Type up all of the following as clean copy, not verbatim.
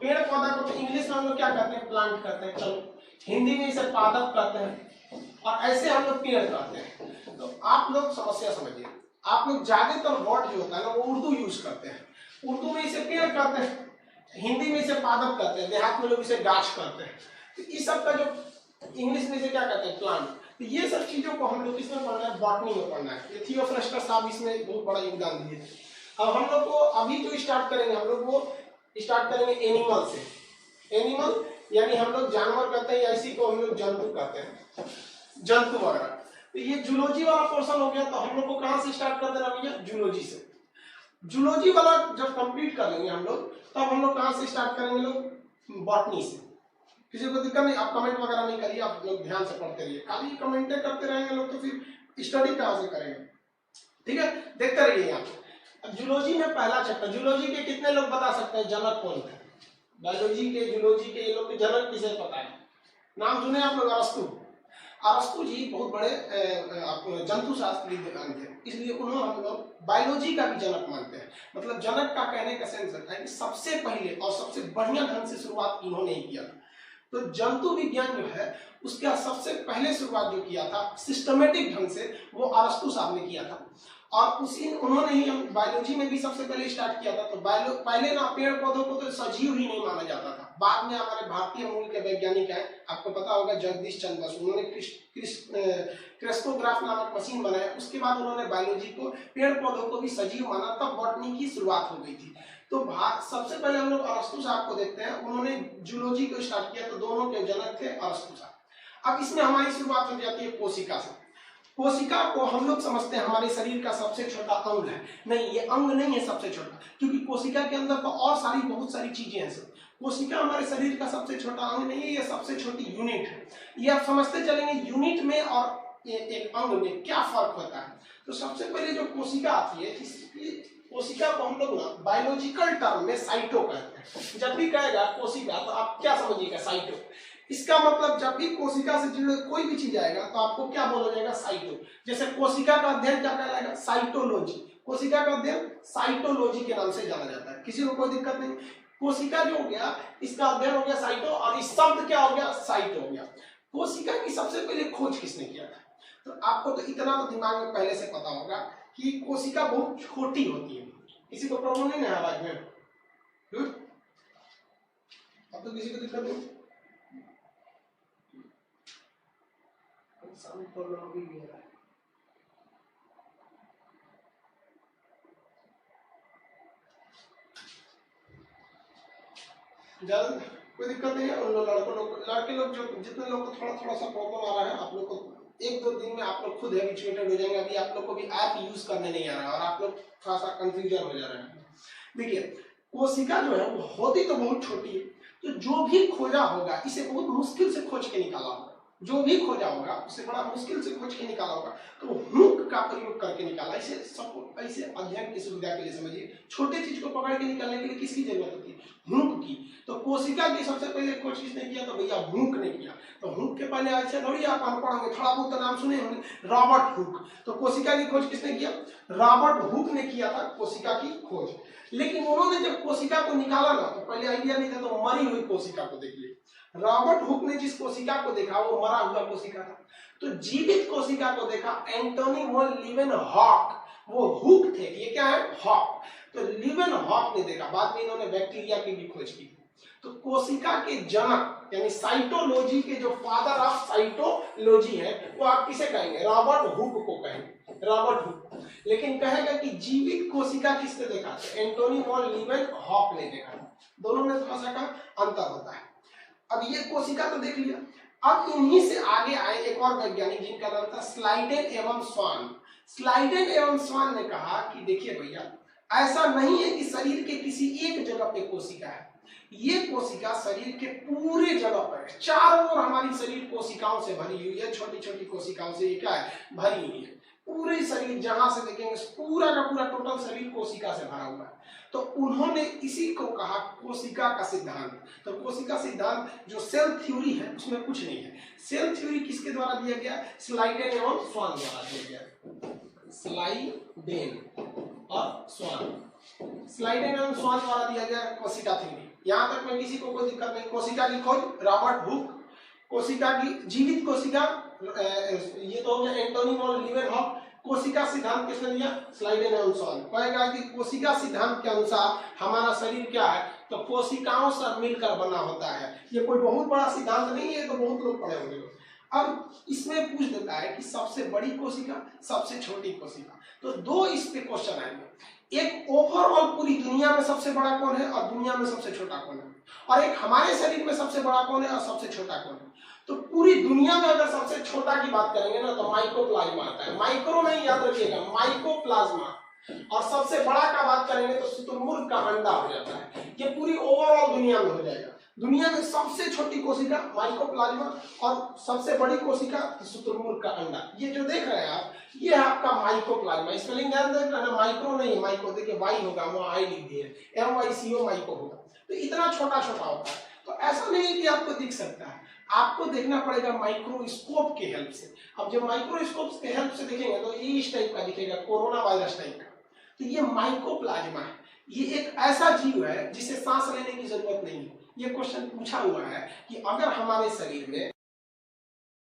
पेड़ पौधा को तो इंग्लिश में हम लोग क्या कहते हैं, प्लांट कहते हैं, चलो हिंदी में इसे पादप कहते हैं, और ऐसे हम लोग पेड़ कहते हैं। तो आप लोग समस्या समझिए, आप लोग ज्यादातर वर्ड जो होता है ना वो उर्दू यूज करते हैं, उर्दू में इसे पेड़ कहते हैं, हिंदी में इसे पादप कहते हैं, देहात में लोग इसे गाछ कहते हैं। तो इस सब का जो इंग्लिश में इसे क्या कहते हैं, प्लांट। तो ये सब चीजों को हम लोग इसमें पढ़ना है, बॉटनी में पढ़ना है। ये थियोफ्रस्टस साहब इसमें बहुत बड़ा योगदान दिए थे। अब हम लोग को अभी जो स्टार्ट करेंगे, हम लोग वो स्टार्ट करेंगे एनिमल से। एनिमल यानी हम लोग जानवर कहते हैं, या इसी को हम लोग जंतु कहते हैं, जंतु वगैरह। तो ये जूलॉजी वाला पोर्शन हो गया। तो हम लोग को कहाँ से स्टार्ट कर देना भैया, जूलॉजी से। जूलॉजी वाला जब कंप्लीट कर लेंगे हम लोग, तब हम लोग कहाँ से स्टार्ट करेंगे लोग, बॉटनी से। किसी को दिक्कत नहीं, आप कमेंट वगैरह नहीं करिए, आप लोग ध्यान से पढ़ते रहिए। खाली कमेंटे करते रहेंगे लोग तो फिर स्टडी कहाँ से करेंगे, ठीक है। देखते रहिए यहाँ पे। जूलॉजी में पहला चैप्टर, जूलॉजी के कितने लोग बता सकते हैं जनक कौन थे, बायोलॉजी के, जूलॉजी के, ये लोग के जनक किसे पता है, नाम सुने आप लोग, अरस्तु। अरस्तु जी बहुत बड़े जंतु शास्त्री थे, इसलिए उन्होंने हम लोग बायोलॉजी का भी जनक मानते हैं। मतलब जनक का कहने का सेंस है कि सबसे पहले और सबसे बढ़िया ढंग से शुरुआत इन्होंने ही किया था। तो जंतु विज्ञान जो है उसका सबसे पहले शुरुआत जो किया था सिस्टमेटिक ढंग से, वो अरस्तु साहब ने किया था। और उसी उन्होंने ही बायोलॉजी में भी सबसे पहले स्टार्ट किया था। तो पहले ना पेड़ पौधों को तो सजीव ही नहीं माना जाता था। बाद में हमारे भारतीय मूल के वैज्ञानिक हैं, आपको पता होगा जगदीश चंद्र बसु, उन्होंने क्रिस्टोग्राफ नामक मशीन बनाया। उसके बाद उन्होंने बायोलॉजी को, पेड़ पौधों को भी सजीव माना, तब बॉटनी की शुरुआत हो गई थी। तो सबसे पहले हम लोग अरस्तु साहब को देखते हैं, उन्होंने जूलॉजी को स्टार्ट किया। तो दोनों के जनक थे अरस्तु साहब। अब इसमें हमारी शुरुआत हो जाती है कोशिका से। कोशिका को हम लोग समझते हैं हमारे शरीर का सबसे छोटा अंग है। नहीं, ये अंग नहीं है सबसे छोटा, क्योंकि कोशिका के अंदर तो और बहुत सारी चीजें हैं। कोशिका हमारे शरीर का सबसे छोटा अंग नहीं है, ये सबसे छोटी यूनिट है। ये आप समझते चलेंगे यूनिट में और एक अंग में क्या फर्क होता है। तो सबसे पहले जो कोशिका आती है, इसकी कोशिका को हम लोग ना बायोलॉजिकल टर्म में साइटो कहते हैं। जब भी कहेगा कोशिका तो आप क्या समझिएगा, साइटो। इसका मतलब जब भी कोशिका से जुड़े कोई भी चीज आएगा तो आपको क्या बोला जाएगा, साइटो। जैसे कोशिका का अध्ययन क्या कहलाएगा, साइटोलॉजी। कोशिका का अध्ययन साइटोलॉजी के नाम से जाना जाता है, किसी को कोई दिक्कत नहीं। कोशिका जो हो गया, इसका अध्ययन हो गया साइटो, और इस शब्द क्या हो गया, साइटो हो गया। कोशिका की सबसे पहले खोज किसने किया था? तो आपको तो इतना तो दिमाग में पहले से पता होगा कि कोशिका बहुत छोटी होती है। किसी को प्रॉब्लम नहीं है आवाज में? अब तो किसी को दिक्कत नहीं, साउंड प्रॉब्लम भी हो रहा है। जल्द कोई दिक्कत नहीं है। उन लोग लड़के लोग जो जितने लोग को थोड़ा थोड़ा सा प्रॉब्लम आ रहा है, आप लोग को 1-2 दिन में आप लोग खुद हैबिचुएटेड हो जाएंगे। अभी आप लोग को भी ऐप यूज करने नहीं आ रहा है और आप लोग थोड़ा सा कंफ्यूजन हो जा रहे हैं। देखिए, कोशिका जो है वो होती तो बहुत छोटी है, तो जो भी खोजा होगा इसे बहुत मुश्किल से खोज के निकाला होगा। जो भी खोजा होगा उसे बड़ा मुश्किल से खोज के निकाला होगा। तो हुक का प्रयोग करके निकाला। इसे सब ऐसे अध्ययन की सुविधा के लिए समझिए, छोटे चीज को पकड़ के निकालने के लिए किसकी जरूरत होती है, हुक की। तो कोशिका की सबसे पहले खोज किसने किया? तो भैया हुक ने किया। तो हुक के पहले ऐसे थोड़ी आप अनपढ़ होंगे, थोड़ा बहुत नाम सुने होंगे, रॉबर्ट हुक। तो कोशिका की खोज किसने किया? रॉबर्ट हुक ने किया था कोशिका की खोज। लेकिन उन्होंने जब कोशिका को निकाला ना, तो पहले आइडिया नहीं था, तो मरी हुई कोशिका को देख लिया। रॉबर्ट हुक ने जिस कोशिका को देखा वो मरा हुआ कोशिका था। तो जीवित कोशिका को देखा एंटोनी वॉन लीवेनहॉक, वो हुक थे, ये क्या है, हॉक। तो लीवेनहॉक ने देखा। बाद में इन्होंने बैक्टीरिया की भी खोज की। तो कोशिका के जनक यानी साइटोलॉजी के जो फादर ऑफ साइटोलॉजी है, वो आप किसे कहेंगे? रॉबर्ट हुक को कहेंगे, रॉबर्ट हुक। लेकिन कहेगा कि जीवित कोशिका किसने देखा? तो एंटोनी वॉन लीवेनहॉक ने देखा। दोनों में थोड़ा सा का अंतर होता है। अब ये कोशिका तो देख लिया। अब इन्हीं से आगे आए एक और वैज्ञानिक जिनका नाम था स्लाइडेन एवं स्वान। स्लाइडेन एवं स्वान ने कहा कि देखिए भैया, ऐसा नहीं है कि शरीर के किसी एक जगह पे कोशिका है। ये कोशिका शरीर के पूरे जगह पर है, चारों ओर हमारी शरीर कोशिकाओं से भरी हुई है। छोटी छोटी कोशिकाओं से ये क्या है, भरी हुई है। पूरे शरीर जहां से देखेंगे पूरा का पूरा टोटल शरीर कोशिका से भरा हुआ है। तो उन्होंने इसी को कहा कोशिका का सिद्धांत। तो कोशिका सिद्धांत जो सेल थ्योरी है उसमें कुछ नहीं है। सेल थ्योरी किसके द्वारा दिया गया? स्लाइडेन एवं स्वान द्वारा दिया गया। स्लाइडेन और स्वान, स्लाइडेन एंड स्वान द्वारा दिया गया कोशिका थ्योरी। यहाँ तक में किसी को कोई दिक्कत नहीं। कोशिका की खोज रॉबर्ट हुक, कोशिका की जीवित कोशिका ये तो हो गया एंटोनी वॉन लीवेनहॉफ। कोशिका सिद्धांत किसने दिया? स्लाइडेन एंड स्वान। कहेगा कि कोशिका सिद्धांत के अनुसार हमारा शरीर क्या है, तो कोशिकाओं से मिलकर बना होता है। ये कोई बहुत बड़ा सिद्धांत नहीं है, तो बहुत लोग पढ़े होंगे। अब इसमें पूछ देता है कि सबसे बड़ी कोशिका, सबसे छोटी कोशिका। तो दो इस पे क्वेश्चन आएंगे, एक ओवरऑल पूरी दुनिया में सबसे बड़ा कौन है और दुनिया में सबसे छोटा कौन है, और एक हमारे शरीर में सबसे बड़ा कौन है और सबसे छोटा कौन है। तो पूरी दुनिया में अगर सबसे छोटा की बात करेंगे ना, तो माइकोप्लाज्मा आता है। माइक्रो नहीं याद रखिएगा, माइकोप्लाज्मा। और सबसे बड़ा का बात करेंगे तो शुतुरमुर्ग का अंडा हो जाता है। ये पूरी ओवरऑल दुनिया में हो जाएगा। दुनिया में सबसे छोटी कोशिका माइकोप्लाज्मा और सबसे बड़ी कोशिका शुतुरमुर्ग का अंडा। ये जो देख रहे हैं आप, ये है आपका माइकोप्लाज्मा। स्पेलिंग ध्यान देख रहे हैं, माइक्रो नहीं है, माइको देखिए वाई होगा, वहां आई लिख दिए, MYCO माइको होगा। तो इतना छोटा छोटा होता है। तो ऐसा नहीं है कि आपको दिख सकता है, आपको देखना पड़ेगा माइक्रोस्कोप के हेल्प से। अब जब माइक्रोस्कोप के हेल्प से देखेंगे तो ये इस टाइप का दिखेगा, कोरोना वायरस टाइप का। तो ये माइकोप्लाज्मा है। ये एक ऐसा जीव है जिसे सांस लेने की जरूरत नहीं है। ये क्वेश्चन पूछा हुआ है कि अगर हमारे शरीर में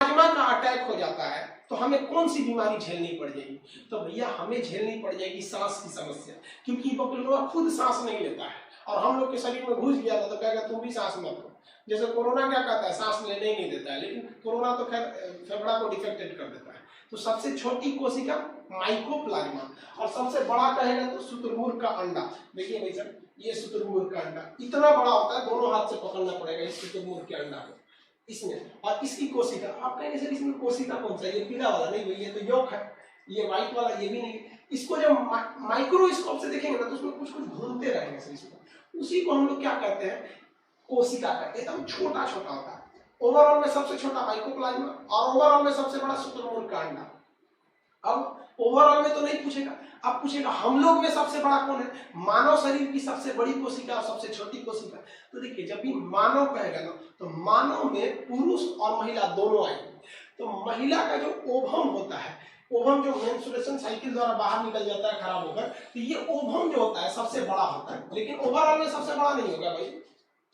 प्लाज्मा का अटैक हो जाता है तो हमें कौन सी बीमारी झेलनी पड़ जाएगी? तो भैया हमें झेलनी पड़ जाएगी सांस की समस्या, क्योंकि बकलोवा खुद सांस नहीं लेता है और हम लोग के शरीर में घुस गया तो कहेगा तुम भी सांस मत लो। जैसे कोरोना क्या कहता है, सांस लेने ही नहीं देता है, लेकिन कोरोना तो खैर फेफड़ा को डिफेक्टेड कर देता है। तो सबसे छोटी कोशिका माइकोप्लाज्मा और सबसे बड़ा कहेगा तो शुतुरमुर्ग का अंडा। देखिए भाई सर, ये शुतुरमुर्ग का अंडा इतना बड़ा होता है, दोनों हाथ से पकड़ना पड़ेगा इस शुतुरमुर्ग के अंडा को इसमें। और इसकी कोशिका, आप कहेंगे सर इसमें कोशिका कौन सा, ये पीला वाला नहीं भैया, ये तो यौक है, ये व्हाइट वाला ये भी नहीं। इसको जब माइक्रोस्कोप से देखेंगे ना तो उसमें कुछ कुछ घूमते रहेंगे सर इसमें। उसी को हम लोग क्या कहते हैं, कोशिका का एकदम छोटा छोटा होता है। ओवरऑल में सबसे छोटा माइकोप्लाज्मा और ओवरऑल में सबसे बड़ा शुतुरमुर्ग का अंडा। अब ओवरऑल में तो नहीं पूछेगा, अब पूछेगा हम लोग में सबसे बड़ा कौन है, मानव शरीर की सबसे बड़ी कोशिका और सबसे छोटी कोशिका। तो देखिए जब भी मानव कहेगा ना तो मानव में पुरुष और महिला दोनों आएंगे। तो महिला का जो ओवम होता है, ओवम जो मेंस्ट्रुएशन साइकिल द्वारा बाहर निकल जाता है खराब होकर, तो ये ओवम जो होता है सबसे बड़ा होता है। लेकिन ओवरऑल में सबसे बड़ा नहीं होगा भाई,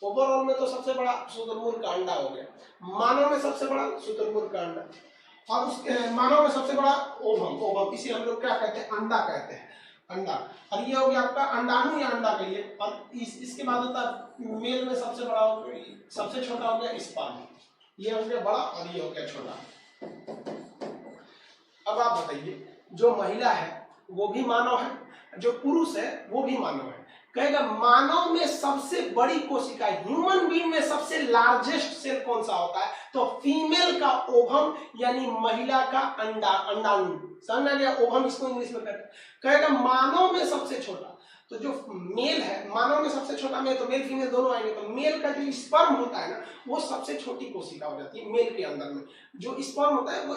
ओवरऑल में तो सबसे बड़ा शुतुरमुर्ग का अंडा हो गया, मानव में सबसे बड़ा शुतुरमुर्ग का अंडा और उसके मानव में सबसे बड़ा ओवम। ओवम इसे हम लोग क्या कहते हैं, अंडा कहते हैं, अंडा। और ये हो गया आपका अंडाणु या अंडा कहिए। और इसके बाद होता है मेल में सबसे बड़ा हो गया, सबसे छोटा हो गया स्पर्म, ये हो गया बड़ा और ये हो गया छोटा। अब आप बताइए, जो महिला है वो भी मानव है, जो पुरुष है वो भी मानव है। कहेगा मानव में सबसे बड़ी कोशिका, ह्यूमन बीइंग में सबसे लार्जेस्ट सेल कौन सा होता है, तो फीमेल का ओवम यानी महिला का अंडा, अंडाणु। समझ आ गया, ओवम इसको इंग्लिश में कहते हैं। कहेगा मानव में सबसे छोटा, तो जो मेल है, मानव में सबसे छोटा मेल, तो मेल फीमेल दोनों आएंगे, तो मेल का जो स्पर्म होता है ना वो सबसे छोटी कोशिका हो जाती है मेल के अंदर में। जो स्पर्म होता है वो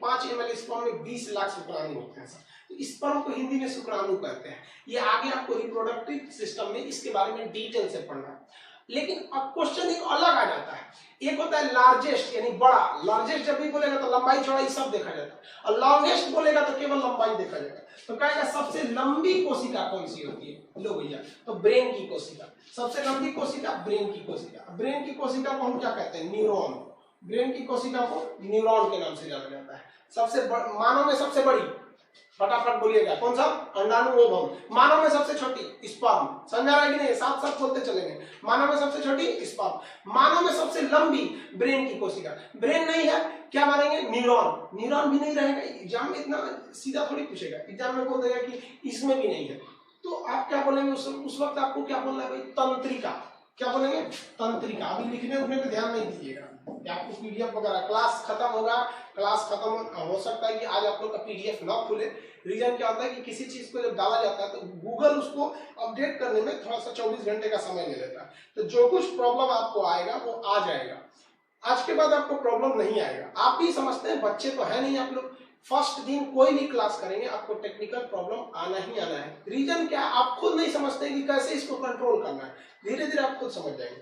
5 ml स्पर्म में 20 लाख शुक्राणु होते हैं। तो स्पर्म को हिंदी में शुक्राणु कहते हैं। ये आगे आपको रिप्रोडक्टिव सिस्टम में इसके बारे में डिटेल से पढ़ना। लेकिन अब क्वेश्चन एक अलग आ जाता है, एक होता है लार्जेस्ट यानी बड़ा। लार्जेस्ट जब भी बोलेगा तो लंबाई चौड़ाई सब देखा जाता है, और लॉन्गेस्ट बोलेगा तो केवल लंबाई देखा जाएगा। तो कहेगा सबसे लंबी कोशिका कौन सी होती है, लो भैया, तो ब्रेन की कोशिका। सबसे लंबी कोशिका ब्रेन की कोशिका। ब्रेन की कोशिका को हम क्या कहते हैं, न्यूरॉन। ब्रेन की कोशिका को न्यूरॉन के नाम से जाना जाता है। सबसे मानव में सबसे बड़ी, फटाफट बोलिएगा, कौन सा, अंडाणु ओवम। मानव में सबसे छोटी स्पर्म। समझ आ रहा है कि नहीं, साथ साथ बोलते चलेंगे। मानव में सबसे छोटी स्पर्म, मानव में सबसे लंबी ब्रेन की कोशिका। ब्रेन नहीं है, क्या मानेंगे, न्यूरॉन। न्यूरॉन भी नहीं रहेगा, एग्जाम में इतना सीधा थोड़ी पूछेगा, एग्जाम में बोल देगा कि इसमें भी नहीं है। तो आप क्या बोलेंगे उस वक्त आपको क्या बोलना है भाई, तंत्रिका। क्या बोलेंगे, तंत्रिका। अभी लिखने उठने पे ध्यान नहीं दीजिएगा, आपको पीडीएफ वगैरह, क्लास खत्म होगा, क्लास खत्म हो सकता है कि आज आप लोग का पीडीएफ ना खुले। रीजन क्या होता है कि किसी चीज को जब डाला जाता है तो गूगल उसको अपडेट करने में थोड़ा सा 24 घंटे का समय ले लेता है। तो जो कुछ प्रॉब्लम आपको आएगा वो आ जाएगा, आज के बाद आपको प्रॉब्लम नहीं आएगा। आप भी समझते हैं, बच्चे तो है नहीं आप लोग, फर्स्ट दिन कोई भी क्लास करेंगे आपको टेक्निकल प्रॉब्लम आना ही आना है। रीजन क्या, आप खुद नहीं समझते कि कैसे इसको कंट्रोल करना है, धीरे धीरे आप खुद समझ जाएंगे।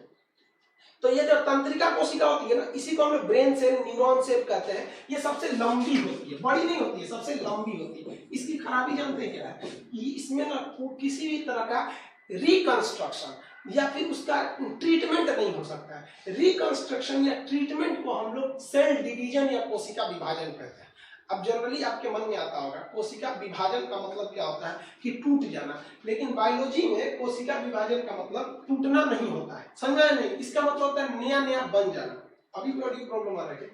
तो ये जो तंत्रिका कोशिका होती है ना, इसी को हम लोग ब्रेन सेल, न्यूरॉन सेल कहते हैं। ये सबसे लंबी होती है, बड़ी नहीं होती है, सबसे लंबी होती है। इसकी खराबी जानते हैं क्या है? इसमें ना किसी भी तरह का रिकंस्ट्रक्शन या फिर उसका ट्रीटमेंट नहीं हो सकता है। रिकंस्ट्रक्शन या ट्रीटमेंट को हम लोग सेल डिवीजन या कोशिका विभाजन कहते हैं। अब जनरली आपके मन में आता होगा कोशिका विभाजन का मतलब क्या होता है कि टूट जाना, लेकिन बायोलॉजी में कोशिका विभाजन का मतलब टूटना नहीं होता है, समझा नहीं? इसका मतलब होता है नया नया बन जाना। अभी भी बड़ी प्रॉब्लम आ रही है,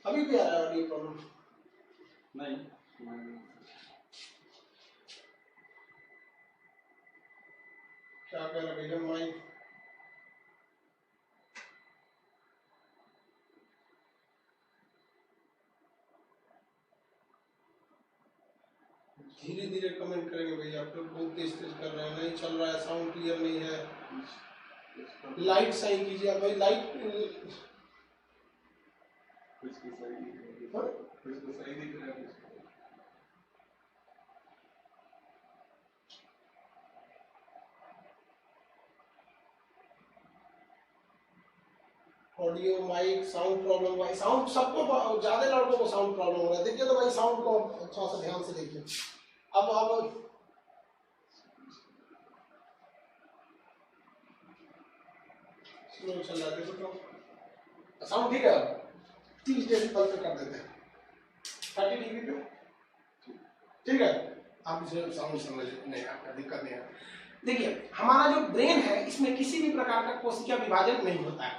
अभी भी आ रहा है प्रॉब्लम नहीं? क्या कह रहे हैं माइक? धीरे धीरे कमेंट करेंगे भैया, आप लोग बहुत तेज तेज कर रहे हैं, नहीं चल रहा है, साउंड क्लियर नहीं है। लाइट सही कीजिए भाई, light audio mic sound problem भाई, साउंड सबको, ज्यादा लड़कों को साउंड प्रॉब्लम हो रहा है। देखिए तो भाई साउंड को थोड़ा सा ध्यान से देखिए। अब स्लो चल रहा है, देखो तो साउंड ठीक है। 30 डेसिबल पे कर देते हैं, 30 dB पे, ठीक है? आप इसे साउंड समझ नहीं, आपका दिक्कत नहीं है। देखिए हमारा जो ब्रेन है इसमें किसी भी प्रकार का कोशिका विभाजन नहीं होता है,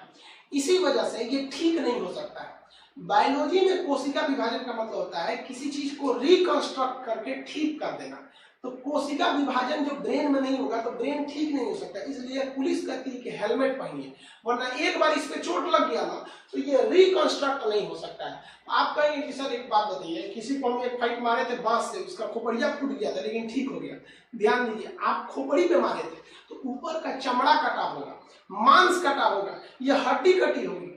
इसी वजह से ये ठीक नहीं हो सकता है। बायोलॉजी में कोशिका विभाजन का मतलब होता है किसी चीज को रिकंस्ट्रक्ट करके ठीक कर देना। तो कोशिका विभाजन जो ब्रेन में नहीं होगा तो ब्रेन ठीक नहीं हो सकता। इसलिए पुलिस कहती है कि हेलमेट पहनिए, वरना एक बार इस पे चोट लग गया ना तो ये रिकंस्ट्रक्ट नहीं हो सकता है। आप कहेंगे कि सर एक बात बताइए, किसी को हम एक फाइट मारे थे बांस से, उसका खोपड़िया फूट गया था लेकिन ठीक हो गया। ध्यान दीजिए, आप खोपड़ी पे मारे थे तो ऊपर का चमड़ा कटा होगा, मांस कटा होगा, यह हड्डी कटी होगी,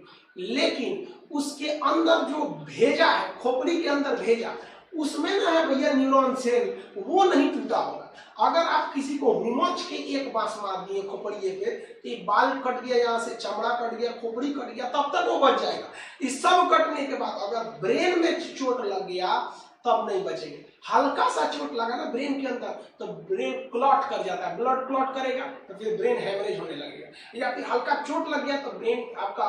लेकिन उसके अंदर जो भेजा है, खोपड़ी के अंदर भेजा, उसमें ना है भैया न्यूरॉन सेल, वो नहीं टूटा होगा। अगर आप किसी को हुमच के एक बांस मार दिए खोपड़िए पे, एक बाल कट गया, यहाँ से चमड़ा कट गया, खोपड़ी कट गया, तब तक वो बच जाएगा। इस सब कटने के बाद अगर ब्रेन में चोट लग गया तब नहीं बचेंगे। हल्का सा चोट लगा ना ब्रेन के अंदर तो ब्रेन क्लॉट कर जाता है, ब्लड क्लॉट करेगा तो फिर ब्रेन हेमरेज होने लगेगा। या फिर हल्का चोट लग गया तो ब्रेन आपका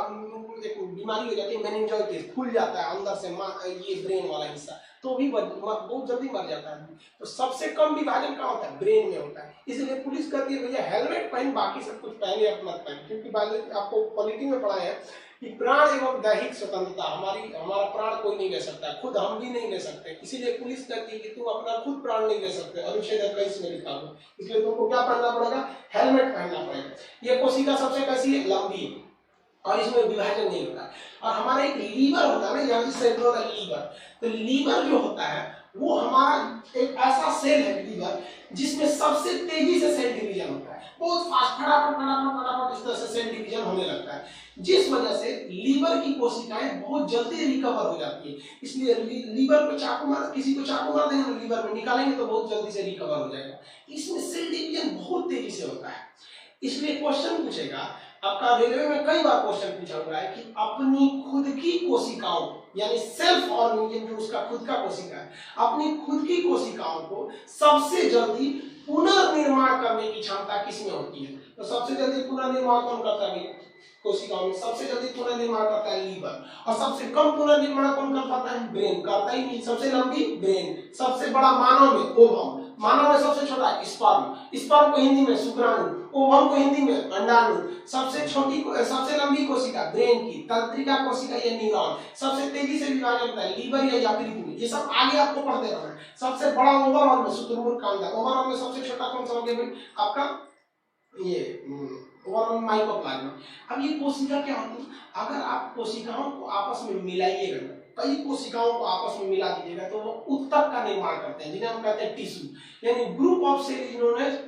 एक बीमारी हो जाती है, मेनिंजाइटिस, फूल जाता है अंदर से ये ब्रेन वाला हिस्सा, तो भी बहुत जल्दी मर जाता है। तो सबसे कम विभाजन कहाँ होता है? ब्रेन में होता है। इसलिए पुलिस कहती है भैया हेलमेट पहन, बाकी सब कुछ पहने या मत पहन, क्योंकि आपको पॉलिटी में पढ़ा है कि प्राण एवं दैहिक स्वतंत्रता, हमारा प्राण कोई नहीं ले सकता, खुद हम भी नहीं ले सकते। इसीलिए पुलिस कहती है कि तुम अपना खुद प्राण नहीं ले सकते, अनुच्छेद 21 में लिखा हुआ। इसलिए तुमको क्या पहनना पड़ेगा? हेलमेट पहनना पड़ेगा। ये कोशिका सबसे कैसी है? लंबी है और इसमें विभाजन नहीं होता। और हमारा एक लीवर होता है ना, यहाँ से लीवर, तो लीवर जो होता है वो हमारा एक ऐसा सेल है लीवर जिसमें सबसे तेजी से सेल डिवीजन होता है, बहुत फास्ट, फटाफट फटाफट फटाफट इस तरह से सेल डिवीजन होने लगता है, जिस वजह से लीवर की कोशिकाएं बहुत जल्दी रिकवर हो जाती है। इसलिए लीवर को चाकू मार, किसी को चाकू मार देंगे लीवर में निकालेंगे तो बहुत जल्दी से रिकवर हो जाएगा। इसमें सेल डिवीजन बहुत तेजी से होता है। इसलिए क्वेश्चन पूछेगा आपका, रेलवे में कई बार क्वेश्चन पूछा हुआ है कि अपनी खुद की कोशिकाओं यानी सेल्फ ऑर्गेनिज्म, जो उसका खुद का कोशिका है, अपनी खुद की कोशिकाओं को सबसे जल्दी पुनर्निर्माण करने की क्षमता किसमें होती है? तो सबसे जल्दी पुनर्निर्माण कौन करता है? कोशिकाओं में सबसे जल्दी पुनर्निर्माण करता है लीवर, और सबसे कम पुनर्निर्माण कौन कर पाता है? ब्रेन करता ही नहीं। सबसे लंबी ब्रेन, सबसे बड़ा मानव में ओवम, मानव में सबसे छोटा स्पर्म, स्पर्म को हिंदी में शुक्राणु, ओवम को हिंदी में अंडाणु, सबसे छोटी सबसे लंबी कोशिका ब्रेन की, तंत्रिका कोशिका या न्यूरॉन, सबसे तेजी से विभाजन होता है लीवर या यकृत में। ये सब आगे आपको पढ़ते रहना है। सबसे बड़ा ओवरऑल में शुतुरमुर्ग कांदा, ओवरऑल में सबसे छोटा कौन सा हो गया भाई? आपका ये ओवरऑल माइकोप्लाज्मा। अब ये कोशिका क्या होती है? अगर आप कोशिकाओं को आपस में मिलाइएगा, कई कोशिकाओं को आपस में मिला दीजिएगा तो वो उत्तक का निर्माण करते हैं, जिन्हें हम कहते हैं टिश्यू, यानी group of cell is known as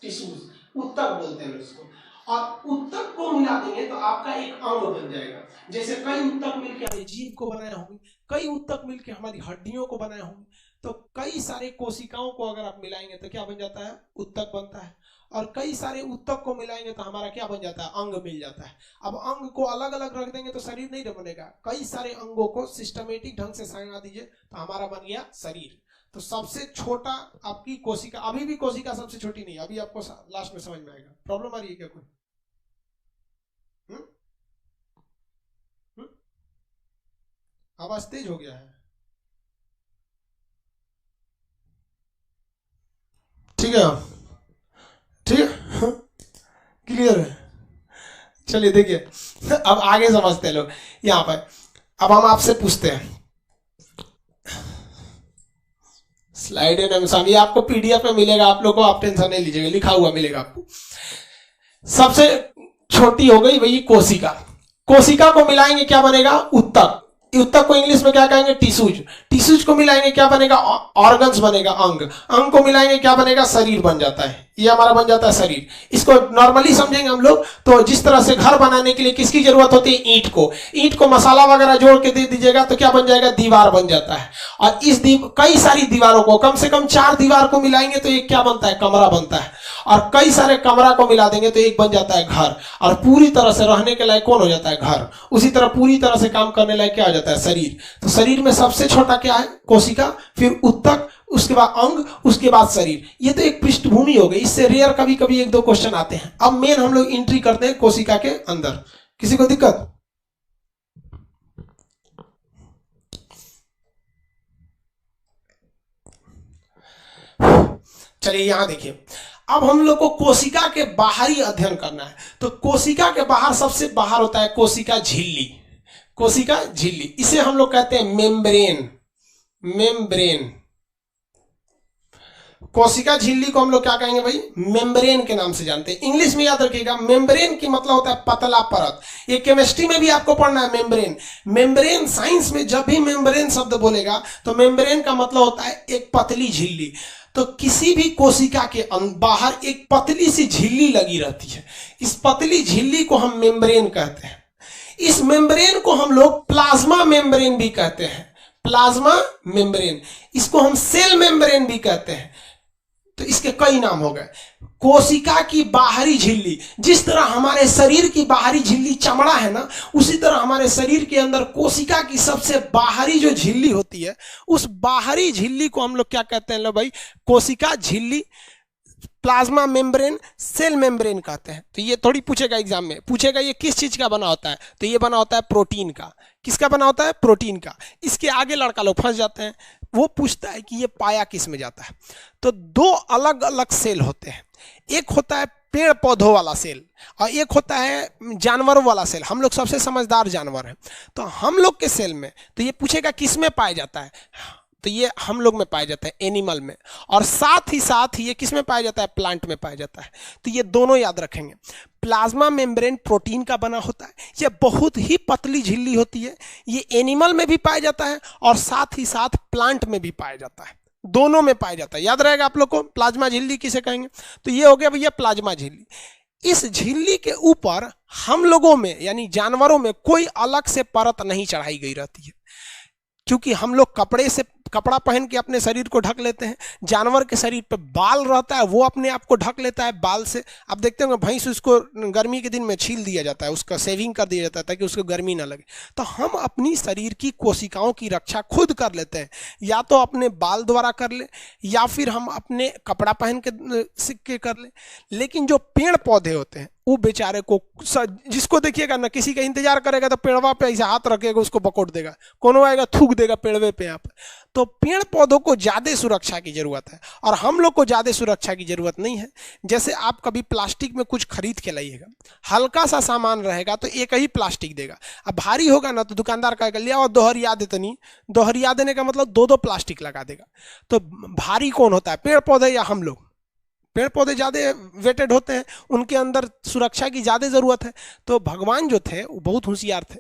tissues, उत्तक बोलते हैं इसको। और उत्तक को मिला देंगे तो आपका एक अंग बन जाएगा। जैसे कई उत्तक मिलकर हमारी जीभ को बनाए होंगे, कई उत्तक मिलकर हमारी हड्डियों को बनाए होंगे, तो कई सारे कोशिकाओं को अगर आप मिलाएंगे तो क्या बन जाता है, ऊतक बनता है। और कई सारे ऊतक को मिलाएंगे तो हमारा क्या बन जाता है, अंग मिल जाता है। अब अंग को अलग अलग रख देंगे तो शरीर नहीं बनेगा, कई सारे अंगों को सिस्टमेटिक ढंग से लगा दीजिए तो हमारा बन गया शरीर। तो सबसे छोटा आपकी कोशिका, अभी भी कोशिका सबसे छोटी नहीं, अभी आपको लास्ट में समझ में आएगा। प्रॉब्लम आ रही है क्या कोई? आवाज तेज हो गया है, ठीक है, ठीक है, क्लियर है। चलिए देखिए अब आगे समझते हैं लोग यहाँ पर। अब हम आपसे पूछते हैं, स्लाइड है ये आपको पीडीएफ में मिलेगा आप लोग को, आप टेंशन नहीं लीजिएगा, लिखा हुआ मिलेगा आपको। सबसे छोटी हो गई वही कोशिका, कोशिका को मिलाएंगे क्या बनेगा, ऊतक। ऊतक को इंग्लिश में क्या कहेंगे, टिश्यूज। टिश्यूज को मिलाएंगे क्या बनेगा, ऑर्गन्स बनेगा, अंग। अंग को मिलाएंगे क्या बनेगा, शरीर बन जाता है। ये हमारा बन जाता है शरीर। इसको नॉर्मली समझेंगे हम लोग तो जिस तरह से घर बनाने के लिए किसकी जरूरत होती है, ईंट को। ईंट को मसाला वगैरह जोड़ के दे दीजिएगा तो क्या बन जाएगा, दीवार बन जाता है। और इस कई सारी दीवारों को, कम से कम 4 दीवार को मिलाएंगे तो एक क्या बनता है, कमरा बनता है। और कई सारे कमरा को मिला देंगे तो एक बन जाता है घर। और पूरी तरह से रहने के लायक कौन हो जाता है, घर। उसी तरह पूरी तरह से काम करने लायक क्या हो जाता है, शरीर। तो शरीर में सबसे छोटा क्या है, कोशिका, फिर ऊतक, उसके बाद अंग, उसके बाद शरीर। ये तो एक पृष्ठभूमि हो गई, इससे रेयर कभी कभी 1-2 क्वेश्चन आते हैं। अब मेन हम लोग एंट्री करते हैं कोशिका के अंदर। किसी को दिक्कत? चलिए यहां देखिए, अब हम लोग को कोशिका के बाहरी अध्ययन करना है। तो कोशिका के बाहर सबसे बाहर होता है कोशिका झिल्ली। कोशिका झिल्ली, इसे हम लोग कहते हैं मेम्ब्रेन। मेम्ब्रेन, कोशिका झिल्ली को हम लोग क्या कहेंगे भाई, मेम्ब्रेन के नाम से जानते हैं। इंग्लिश में याद रखिएगा, मेम्ब्रेन की मतलब होता है पतला परत। ये केमिस्ट्री में भी आपको पढ़ना है मेम्ब्रेन। मेम्ब्रेन साइंस में जब भी मेम्ब्रेन शब्द बोलेगा तो मेम्ब्रेन का मतलब होता है एक पतली झिल्ली। तो किसी भी कोशिका के बाहर एक पतली सी झिल्ली लगी रहती है। इस पतली झिल्ली को हम मेम्ब्रेन कहते हैं। इस मेम्ब्रेन को हम लोग प्लाज्मा मेम्ब्रेन भी कहते हैं। प्लाज्मा मेम्ब्रेन, इसको हम सेल मेम्ब्रेन भी कहते हैं। तो इसके कई नाम हो गए। कोशिका की बाहरी झिल्ली, जिस तरह हमारे शरीर की बाहरी झिल्ली चमड़ा है ना, उसी तरह हमारे शरीर के अंदर कोशिका की सबसे बाहरी जो झिल्ली होती है, उस बाहरी झिल्ली को हम लोग क्या कहते हैं, लो भाई, कोशिका झिल्ली, प्लाज्मा मेम्ब्रेन, सेल मेम्ब्रेन कहते हैं। तो ये थोड़ी पूछेगा एग्जाम में, पूछेगा ये किस चीज का बना होता है, तो ये बना होता है प्रोटीन का। किसका बना होता है, प्रोटीन का। इसके आगे लड़का लोग फंस जाते हैं, वो पूछता है कि ये पाया किस में जाता है। तो 2 अलग अलग सेल होते हैं, एक होता है पेड़ पौधों वाला सेल और एक होता है जानवरों वाला सेल। हम लोग सबसे समझदार जानवर हैं, तो हम लोग के सेल में तो ये पूछेगा किस में पाया जाता है, तो ये हम लोग में पाया जाता है, एनिमल में। और साथ ही ये किस में पाया जाता है, प्लांट में पाया जाता है। तो ये दोनों याद रखेंगे। प्लाज्मा मेम्ब्रेन प्रोटीन का बना होता है, ये बहुत ही पतली झिल्ली होती है। ये एनिमल में भी पाया जाता है और साथ ही साथ प्लांट में भी पाया जाता है, दोनों में पाया जाता है। याद रहेगा आप लोग को प्लाज्मा झिल्ली किसे कहेंगे। तो ये हो गया भैया प्लाज्मा झिल्ली। इस झिल्ली के ऊपर हम लोगों में यानी जानवरों में कोई अलग से परत नहीं चढ़ाई गई रहती है, क्योंकि हम लोग कपड़ा पहन के अपने शरीर को ढक लेते हैं। जानवर के शरीर पे बाल रहता है, वो अपने आप को ढक लेता है बाल से। आप देखते होंगे भैंस, उसको गर्मी के दिन में छील दिया जाता है, उसका सेविंग कर दिया जाता है ताकि उसको गर्मी ना लगे। तो हम अपनी शरीर की कोशिकाओं की रक्षा खुद कर लेते हैं, या तो अपने बाल द्वारा कर ले या फिर हम अपने कपड़ा पहन के सीख के कर ले। लेकिन जो पेड़ पौधे होते हैं वो बेचारे को, जिसको देखिएगा ना, किसी का इंतजार करेगा तो पेड़वा पे ऐसे हाथ रखेगा, उसको बकोट देगा, कोनो आएगा थूक देगा पेड़वे पे यहाँ पे। तो पेड़ पौधों को ज़्यादा सुरक्षा की जरूरत है और हम लोग को ज़्यादा सुरक्षा की जरूरत नहीं है। जैसे आप कभी प्लास्टिक में कुछ खरीद के लाइएगा, हल्का सा सामान रहेगा तो एक ही प्लास्टिक देगा। अब भारी होगा ना तो दुकानदार कहेगा लिया और दोहरिया देते नहीं, दोहरिया देने का मतलब 2-2 प्लास्टिक लगा देगा। तो भारी कौन होता है, पेड़ पौधे या हम लोग? पेड़ पौधे ज़्यादा वेटेड होते हैं, उनके अंदर सुरक्षा की ज़्यादा ज़रूरत है। तो भगवान जो थे वो बहुत होशियार थे,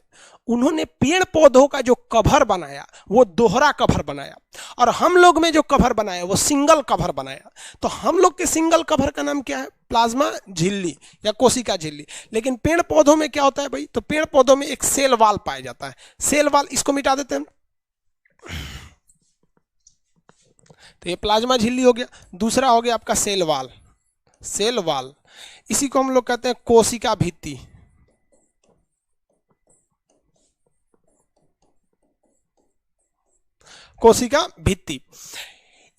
उन्होंने पेड़ पौधों का जो कवर बनाया वो दोहरा कवर बनाया, और हम लोग में जो कवर बनाया वो सिंगल कवर बनाया। तो हम लोग के सिंगल कवर का नाम क्या है, प्लाज्मा झिल्ली या कोशिका झिल्ली। लेकिन पेड़ पौधों में क्या होता है भाई, तो पेड़ पौधों में एक सेल वाल पाया जाता है। सेल वाल, इसको मिटा देते हैं, तो ये प्लाज्मा झिल्ली हो गया। दूसरा हो गया आपका सेल वॉल, सेल वॉल, इसी को हम लोग कहते हैं कोशिका भित्ति। कोशिका भित्ति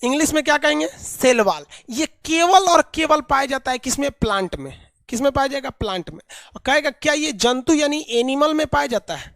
इंग्लिश में क्या कहेंगे, सेल वॉल। ये केवल और केवल पाया जाता है किसमें, प्लांट में। किसमें पाया जाएगा, प्लांट में। और कहेगा क्या ये जंतु यानी एनिमल में पाया जाता है,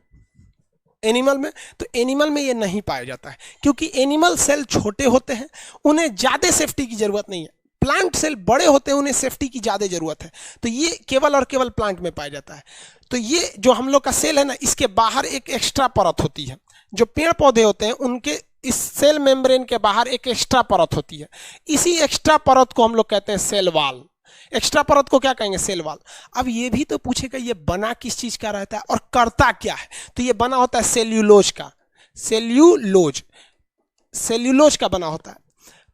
एनिमल में, तो एनिमल में ये नहीं पाया जाता है क्योंकि एनिमल सेल छोटे होते हैं, उन्हें ज्यादा सेफ्टी की जरूरत नहीं है। प्लांट सेल बड़े होते हैं, उन्हें सेफ्टी की ज्यादा जरूरत है, तो ये केवल और केवल प्लांट में पाया जाता है। तो ये जो हम लोग का सेल है ना, इसके बाहर एक एक्स्ट्रा परत होती है। जो पेड़ पौधे होते हैं उनके इस सेल मेम्ब्रेन के बाहर एक एक्स्ट्रा परत होती है, इसी एक्स्ट्रा परत को हम लोग कहते हैं सेल वॉल। एक्स्ट्रा परत को क्या कहेंगे, सेल वॉल। अब ये भी तो पूछेगा ये बना किस चीज का रहता है और करता क्या है, तो ये बना होता है सेल्यूलोज का, सेल्यूलोज, सेल्यूलोज का बना होता है।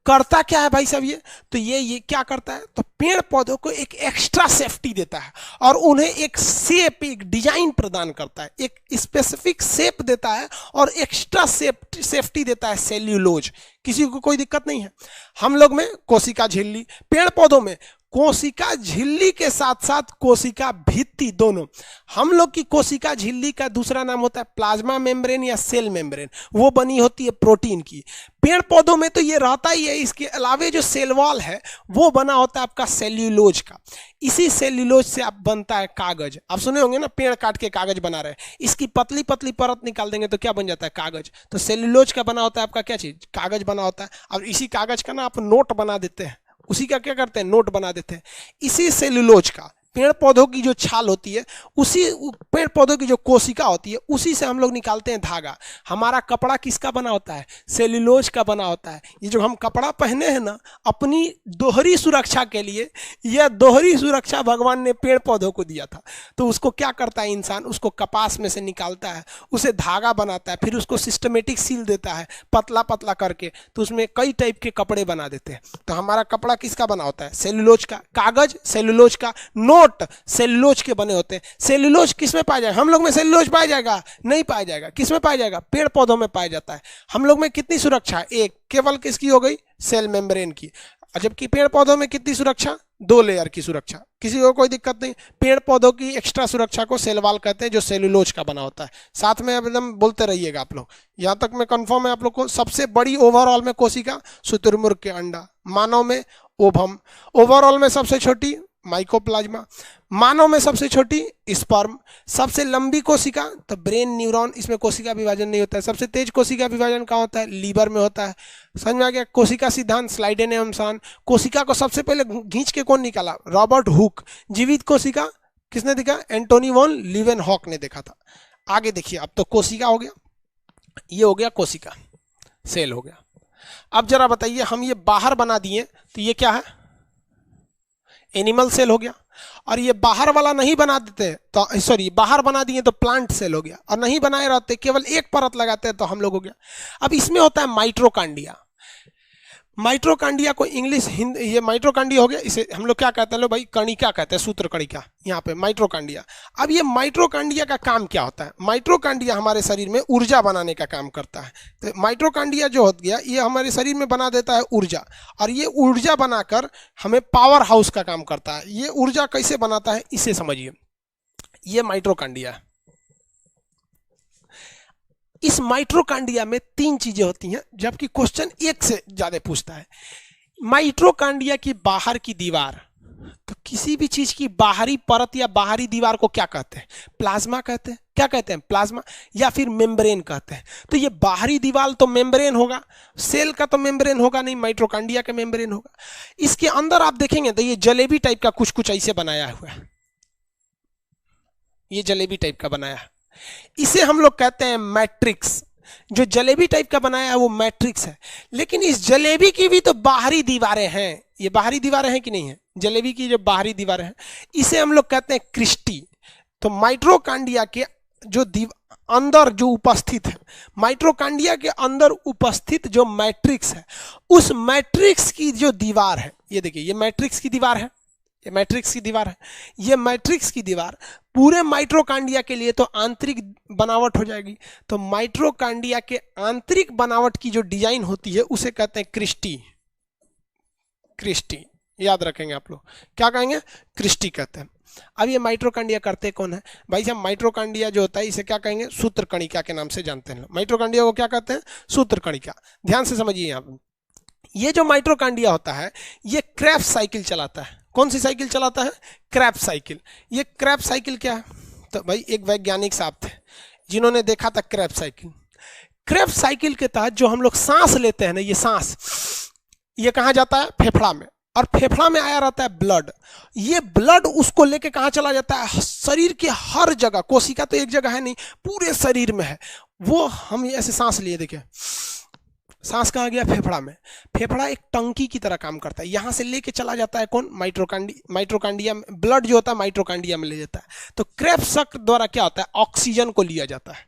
करता क्या है भाई साहब ये, तो ये क्या करता है, तो पेड़ पौधों को एक एक्स्ट्रा सेफ्टी देता है और उन्हें एक शेप, एक डिजाइन प्रदान करता है, एक स्पेसिफिक शेप देता है और एक्स्ट्रा सेफ्टी देता है सेल्यूलोज। किसी को कोई दिक्कत नहीं है। हम लोग में कोशिका झिल्ली, पेड़ पौधों में कोशिका झिल्ली के साथ साथ कोशिका भित्ति दोनों। हम लोग की कोशिका झिल्ली का दूसरा नाम होता है प्लाज्मा मेम्ब्रेन या सेल मेम्ब्रेन, वो बनी होती है प्रोटीन की। पेड़ पौधों में तो ये रहता ही है, इसके अलावे जो सेल वॉल है वो बना होता है आपका सेल्यूलोज का। इसी सेल्यूलोज से आप बनता है कागज। आप सुने होंगे ना, पेड़ काट के कागज बना रहे हैं, इसकी पतली पतली परत निकाल देंगे तो क्या बन जाता है, कागज। तो सेल्यूलोज का बना होता है आपका क्या चीज, कागज बना होता है। और इसी कागज का ना आप नोट बना देते हैं, उसी का क्या करते हैं, नोट बना देते हैं। इसी सेल्यूलोज का, पेड़ पौधों की जो छाल होती है, उसी पेड़ पौधों की जो कोशिका होती है, उसी से हम लोग निकालते हैं धागा। हमारा कपड़ा किसका बना होता है, सेल्यूलोज का बना होता है। ये जो हम कपड़ा पहने हैं ना, अपनी दोहरी सुरक्षा के लिए, यह दोहरी सुरक्षा भगवान ने पेड़ पौधों को दिया था। तो उसको क्या करता है इंसान, उसको कपास में से निकालता है, उसे धागा बनाता है, फिर उसको सिस्टमेटिक सील देता है पतला पतला करके, तो उसमें कई टाइप के कपड़े बना देते हैं। तो हमारा कपड़ा किसका बना होता है, सेल्यूलोज का। कागज सेल्यूलोज का, नोट सेल्यूलोज के बने होते हैं। सेल्यूलोज किस में पाया जाएगा, हम लोग में सेल्यूलोज पाया जाएगा, नहीं पाया जाएगा। किस में पाया जाएगा, पेड़ पौधों में पाया जाता है। हम लोग में कितनी सुरक्षा, एक केवल किसकी हो गई, सेल मेम्ब्रेन की। जबकि पेड़ पौधों में कितनी सुरक्षा, 2 लेयर की सुरक्षा। किसी को कोई दिक्कत नहीं। पेड़ पौधों की एक्स्ट्रा सुरक्षा को सेल वॉल कहते हैं, जो सेल्यूलोज का बना होता है। साथ में एकदम बोलते रहिएगा आप लोग, यहां तक में कंफर्म है आप लोग को। सबसे बड़ी ओवरऑल में कोशिका शुतुरमुर्ग के अंडा, मानव में ओवम, ओवरऑल में सबसे छोटी माइकोप्लाज्मा, मानव में सबसे छोटी स्पर्म, सबसे लंबी कोशिका तो ब्रेन न्यूरॉन, इसमें कोशिका विभाजन नहीं होता है। सबसे तेज कोशिका विभाजन कहाँ होता है, लीवर में होता है। समझ में आ गया, कोशिका सिद्धांत स्लाइडेनियम। कोशिका को सबसे पहले खींच के कौन निकाला, रॉबर्ट हुक। जीवित कोशिका किसने देखा, एंटोनी वॉन लीवेनहॉक ने देखा था। आगे देखिए, अब तो कोशिका हो गया, ये हो गया कोशिका, सेल हो गया। अब जरा बताइए, हम ये बाहर बना दिए तो ये क्या है, एनिमल सेल हो गया। और ये बाहर वाला नहीं बना देते तो, सॉरी, बाहर बना दिए तो प्लांट सेल हो गया। और नहीं बनाए रहते, केवल एक परत लगाते हैं तो हम लोग हो गया। अब इसमें होता है माइट्रोकांडिया। माइट्रोकांडिया को इंग्लिश हिंदी, ये माइट्रोकांडिया हो गया, इसे हम लोग क्या कहते हैं, लो भाई, कणिका कहते हैं, सूत्र कणिका, यहाँ पे माइट्रोकांडिया। अब ये माइट्रोकांडिया का काम क्या होता है, माइट्रोकांडिया हमारे शरीर में ऊर्जा बनाने का काम करता है। तो माइट्रोकांडिया जो हो गया, ये हमारे शरीर में बना देता है ऊर्जा, और ये ऊर्जा बनाकर हमें पावर हाउस का काम करता है। ये ऊर्जा कैसे बनाता है, इसे समझिए। ये माइट्रोकांडिया है। इस माइट्रोकांडिया में 3 चीजें होती हैं, जबकि क्वेश्चन एक से ज्यादा पूछता है। माइट्रोकांडिया की बाहर की दीवार, तो किसी भी चीज की बाहरी परत या बाहरी दीवार को क्या कहते हैं, प्लाज्मा कहते हैं। क्या कहते हैं, प्लाज्मा, या फिर मेम्ब्रेन कहते हैं। तो ये बाहरी दीवार तो मेम्ब्रेन होगा, सेल का तो मेम्ब्रेन होगा नहीं, माइट्रोकांडिया का मेम्ब्रेन होगा। इसके अंदर आप देखेंगे तो ये जलेबी टाइप का कुछ कुछ ऐसे बनाया हुआ है, ये जलेबी टाइप का बनाया है, इसे हम लोग कहते हैं मैट्रिक्स। जो जलेबी टाइप का बनाया है वो मैट्रिक्स है। लेकिन इस जलेबी की भी तो बाहरी दीवारें हैं, ये बाहरी दीवारें हैं कि नहीं है, जलेबी की जो बाहरी दीवारें हैं, इसे हम लोग कहते हैं क्रिस्टी। तो माइट्रोकांडिया के जो अंदर जो उपस्थित है, माइट्रोकांडिया के अंदर उपस्थित जो मैट्रिक्स है, उस मैट्रिक्स की जो दीवार है, ये देखिए, ये मैट्रिक्स की दीवार है, ये मैट्रिक्स की दीवार है। ये मैट्रिक्स की दीवार पूरे माइटोकांड्रिया के लिए तो आंतरिक बनावट हो जाएगी। तो माइटोकांड्रिया के आंतरिक बनावट की जो डिजाइन होती है उसे कहते हैं क्रिस्टी। क्रिस्टी याद रखेंगे आप लोग, क्या कहेंगे? क्रिस्टी कहते हैं। अब ये माइटोकांड्रिया करते कौन है भाई साहब? माइटोकांड्रिया जो होता है इसे क्या कहेंगे? सूत्रकणिका के नाम से जानते हैं। माइटोकांड्रिया को क्या कहते हैं? सूत्रकणिका। ध्यान से समझिए यहाँ पे, ये जो माइटोकांड्रिया होता है ये क्रेब्स साइकिल चलाता है। कौन सी साइकिल चलाता है? Krebs cycle. ये क्रेब्स साइकिल क्या है? तो भाई एक वैज्ञानिक साहब थे जिन्होंने देखा था क्रेब्स साइकिल। क्रेब्स साइकिल के तहत जो हम लोग सांस लेते हैं ना, ये सांस ये कहाँ जाता है? फेफड़ा में। और फेफड़ा में आया रहता है ब्लड। ये ब्लड उसको लेके कहाँ चला जाता है? शरीर के हर जगह। कोशिका तो एक जगह है नहीं, पूरे शरीर में है। वो हम ऐसे सांस लिए, देखिए सांस कहाँ गया? फेफड़ा में। फेफड़ा एक टंकी की तरह काम करता है, यहाँ से लेके चला जाता है कौन? माइटोकांड्रिया में। ब्लड जो होता है माइटोकांड्रिया में ले जाता है। तो क्रेब्स साइकिल द्वारा क्या होता है? ऑक्सीजन को लिया जाता है।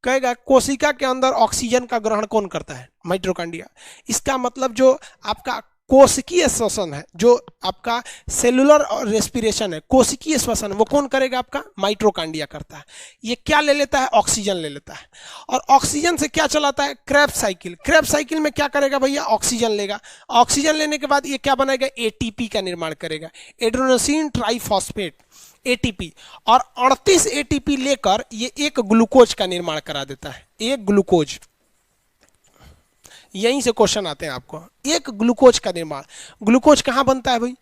कहेगा कोशिका के अंदर ऑक्सीजन का ग्रहण कौन करता है? माइटोकांड्रिया। इसका मतलब जो आपका कोशिकीय श्वसन है, जो आपका सेलुलर और रेस्पिरेशन है, कोशिकीय श्वसन, वो कौन करेगा? आपका माइटोकांड्रिया करता है। ये क्या ले लेता है? ऑक्सीजन ले लेता है। और ऑक्सीजन से क्या चलाता है? Krebs cycle. क्रेब्स साइकिल में क्या करेगा भैया? ऑक्सीजन लेगा। ऑक्सीजन लेने के बाद ये क्या बनाएगा? एटीपी का निर्माण करेगा, एड्रेनोसिन ट्राइफॉस्फेट, एटीपी। और 38 एटीपी लेकर ये एक ग्लूकोज का निर्माण करा देता है। एक ग्लूकोज, यहीं से क्वेश्चन आते हैं आपको। एक ग्लूकोज का निर्माण। ग्लूकोज कहाँ बनता है भाई?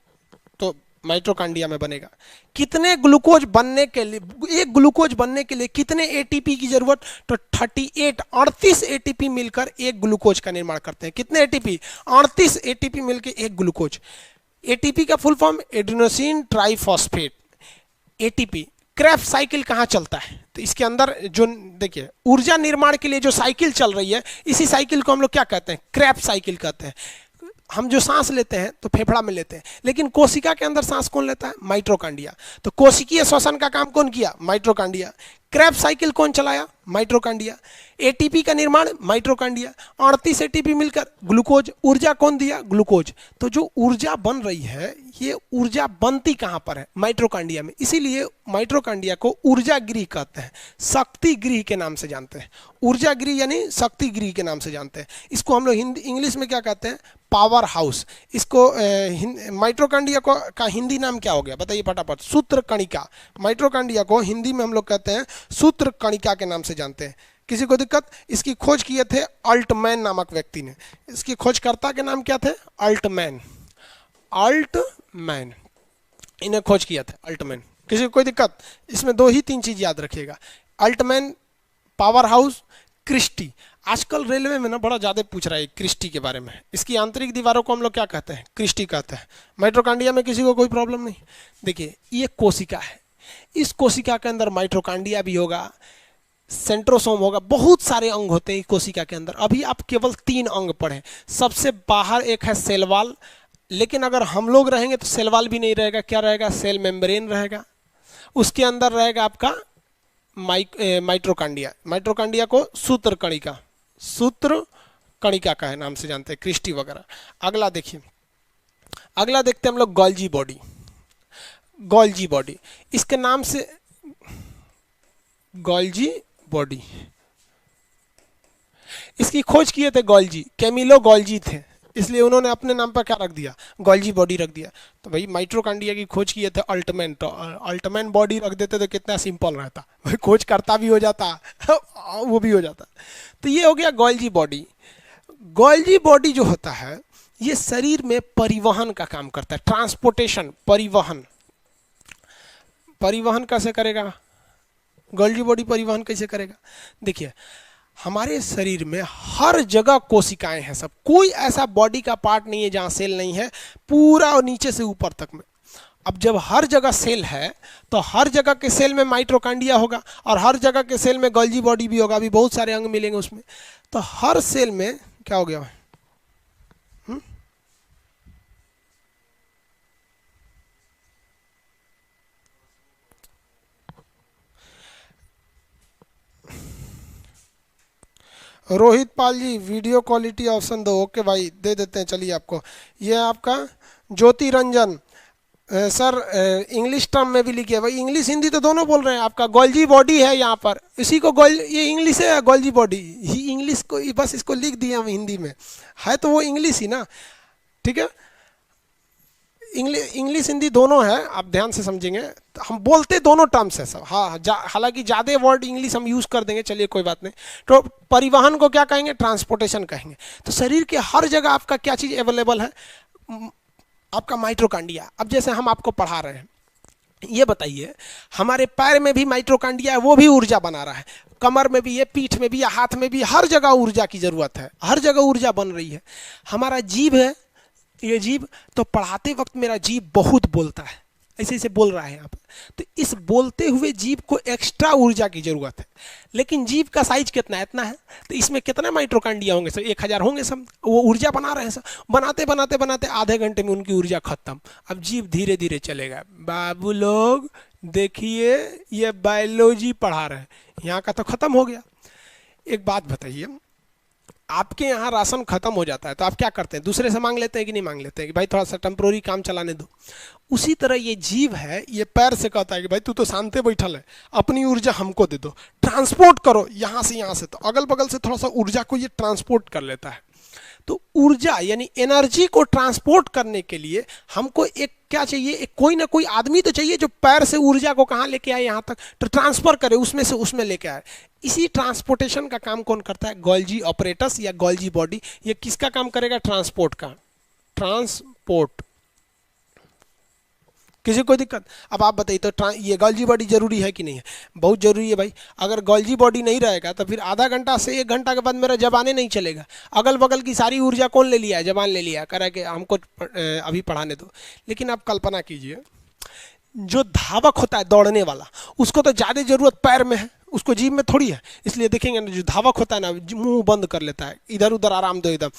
तो माइटोकांड्रिया में बनेगा। कितने ग्लूकोज बनने के लिए, एक ग्लूकोज बनने के लिए कितने एटीपी की जरूरत? तो 38 एटीपी मिलकर एक ग्लूकोज का निर्माण करते हैं। कितने एटीपी? 38 एटीपी मिलकर एक ग्लूकोज। एटीपी का full form adenosine triphosphate, ATP. Krebs cycle कहाँ चलता है? तो इसके अंदर जो देखिए ऊर्जा निर्माण के लिए जो साइकिल चल रही है, इसी साइकिल को हम लोग क्या कहते हैं? क्रेब्स साइकिल कहते हैं। हम जो सांस लेते हैं तो फेफड़ा में लेते हैं, लेकिन कोशिका के अंदर सांस कौन लेता है? माइटोकांड्रिया। तो कोशिकीय श्वसन का काम कौन किया? माइटोकांड्रिया। क्रेब्स साइकिल कौन चलाया? माइटोकांड्रिया। एटीपी का निर्माण माइटोकांड्रिया। 38 एटीपी मिलकर ग्लूकोज। ऊर्जा कौन दिया? ग्लूकोज। तो जो ऊर्जा बन रही है, ये ऊर्जा बनती कहाँ पर है? माइटोकांड्रिया में। इसीलिए माइटोकांड्रिया को ऊर्जा गृह कहते हैं, शक्ति गृह के नाम से जानते हैं। ऊर्जा गृह यानी शक्ति गृह के नाम से जानते हैं। इसको हम लोग हिंदी इंग्लिश में क्या कहते हैं? Power house. इसको माइटोकांड्रिया को का हिंदी नाम क्या हो गया बताइए फटाफट? सूत्रकणिका। माइटोकांड्रिया को हिंदी में हम लोग कहते हैं सूत्रकणिका के नाम से जानते हैं। किसी को दिक्कत? इसकी खोज किए थे अल्टमैन नामक व्यक्ति ने। इसकी खोजकर्ता के नाम क्या थे? अल्टमैन। अल्टमैन, इन्हें खोज किया था अल्टमैन। किसी को कोई दिक्कत? इसमें 2 ही 3 चीज याद रखिएगा, अल्टमैन, पावर हाउस, क्रिस्टी। आजकल रेलवे में ना बड़ा ज़्यादा पूछ रहा है क्रिस्टी के बारे में। इसकी आंतरिक दीवारों को हम लोग क्या कहते हैं? क्रिस्टी कहते हैं। माइटोकांड्रिया में किसी को कोई प्रॉब्लम नहीं? देखिए ये कोशिका है, इस कोशिका के अंदर माइटोकांड्रिया भी होगा, सेंट्रोसोम होगा, बहुत सारे अंग होते हैं कोशिका के अंदर। अभी आप केवल 3 अंग पढ़े। सबसे बाहर एक है सेल वॉल, लेकिन अगर हम लोग रहेंगे तो सेल वॉल भी नहीं रहेगा। क्या रहेगा? सेल मेम्ब्रेन रहेगा। उसके अंदर रहेगा आपका माइटोकांड्रिया। माइटोकांड्रिया को सूत्रकणिका, सूत्रकणिका का है नाम से जानते हैं, क्रिस्टी वगैरह। अगला देखिए, अगला देखते हैं हम लोग गोल्जी बॉडी। गोल्जी बॉडी, इसके नाम से गोल्जी बॉडी, इसकी खोज किए थे गोल्जी, कैमिलो गोल्जी थे, इसलिए उन्होंने अपने नाम पर क्या रख दिया? गोल्जी बॉडी रख दिया। तो भाई माइटोकांड्रिया की खोज किए थे अल्टमैन, तो अल्टमैन बॉडी रख देते तो कितना सिंपल रहता, भाई खोज करता भी हो जाता वो भी हो जाता। तो ये हो गया गोल्जी बॉडी। गोल्जी बॉडी जो होता है ये शरीर में परिवहन का काम करता है, ट्रांसपोर्टेशन, परिवहन। परिवहन कैसे करेगा गोल्जी बॉडी? परिवहन कैसे करेगा? देखिए हमारे शरीर में हर जगह कोशिकाएं हैं सब, कोई ऐसा बॉडी का पार्ट नहीं है जहां सेल नहीं है, पूरा और नीचे से ऊपर तक में। अब जब हर जगह सेल है तो हर जगह के सेल में माइटोकांड्रिया होगा और हर जगह के सेल में गोल्जी बॉडी भी होगा, अभी बहुत सारे अंग मिलेंगे उसमें। तो हर सेल में क्या हो गया? Rohit Pal ji video quality option दो। ओके भाई दे देते हैं, चलिए आपको। ये आपका ज्योति रंजन, सर इंग्लिश टर्म में भी लिखिए भाई, इंग्लिश हिंदी तो दोनों बोल रहे हैं। आपका गोल्जी बॉडी है यहाँ पर, इसी को ये इंग्लिश है गोल्जी बॉडी ही, इंग्लिश को बस इसको लिख दिए हम हिंदी में, है तो वो इंग्लिश ही ना, ठीक है। इंग्लिश हिंदी दोनों है, आप ध्यान से समझेंगे। तो हम बोलते दोनों टर्म्स है सब, हाँ हालांकि ज़्यादा वर्ड इंग्लिश हम यूज़ कर देंगे, चलिए कोई बात नहीं। तो परिवहन को क्या कहेंगे? ट्रांसपोर्टेशन कहेंगे। तो शरीर के हर जगह आपका क्या चीज़ अवेलेबल है? आपका माइटोकांड्रिया। अब जैसे हम आपको पढ़ा रहे हैं, ये बताइए हमारे पैर में भी माइटोकांड्रिया है, वो भी ऊर्जा बना रहा है, कमर में भी है, पीठ में भी है, हाथ में भी, हर जगह ऊर्जा की ज़रूरत है, हर जगह ऊर्जा बन रही है। हमारा जीभ है, ये जीभ, तो पढ़ाते वक्त मेरा जीभ बहुत बोलता है, ऐसे ऐसे बोल रहा है यहाँ पर। तो इस बोलते हुए जीभ को एक्स्ट्रा ऊर्जा की जरूरत है, लेकिन जीभ का साइज कितना है? इतना है। तो इसमें कितने माइटोकांड्रिया होंगे सर? 1000 होंगे सब, वो ऊर्जा बना रहे हैं सर। बनाते बनाते बनाते आधे घंटे में उनकी ऊर्जा खत्म। अब जीभ धीरे धीरे चलेगा। बाबू लोग देखिए, ये बायोलॉजी पढ़ा रहे हैं, यहाँ का तो खत्म हो गया। एक बात बताइए, आपके यहाँ राशन खत्म हो जाता है तो आप क्या करते हैं? दूसरे से मांग लेते हैं कि नहीं मांग लेते हैं कि भाई थोड़ा सा टेम्प्रोरी काम चलाने दो? उसी तरह ये जीव है, ये पैर से कहता है कि भाई तू तो शांति बैठल है, अपनी ऊर्जा हमको दे दो, ट्रांसपोर्ट करो यहाँ से यहाँ से। तो अगल बगल से थोड़ा सा ऊर्जा को ये ट्रांसपोर्ट कर लेता है। तो ऊर्जा यानी एनर्जी को ट्रांसपोर्ट करने के लिए हमको एक क्या चाहिए? एक कोई ना कोई आदमी तो चाहिए जो पैर से ऊर्जा को कहाँ लेके आए? यहाँ तक, तो ट्रांसफर करे, उसमें से उसमें लेके आए। इसी ट्रांसपोर्टेशन का काम कौन करता है? गोल्जी ऑपरेटस या गोल्जी बॉडी। ये किसका काम करेगा? ट्रांसपोर्ट का, ट्रांसपोर्ट। किसी को दिक्कत? अब आप बताइए, तो ये गोल्जी बॉडी जरूरी है कि नहीं है? बहुत जरूरी है भाई। अगर गोल्जी बॉडी नहीं रहेगा तो फिर आधा घंटा से 1 घंटा के बाद मेरा जबाने नहीं चलेगा। अगल बगल की सारी ऊर्जा कौन ले लिया है? जबान ले लिया, कह रहा है कि हमको अभी पढ़ाने दो। लेकिन आप कल्पना कीजिए, जो धावक होता है दौड़ने वाला, उसको तो ज़्यादा जरूरत पैर में है, उसको जीभ में थोड़ी है। इसलिए देखेंगे ना, जो धावक होता है ना, मुंह बंद कर लेता है, इधर उधर आराम दो एकदम,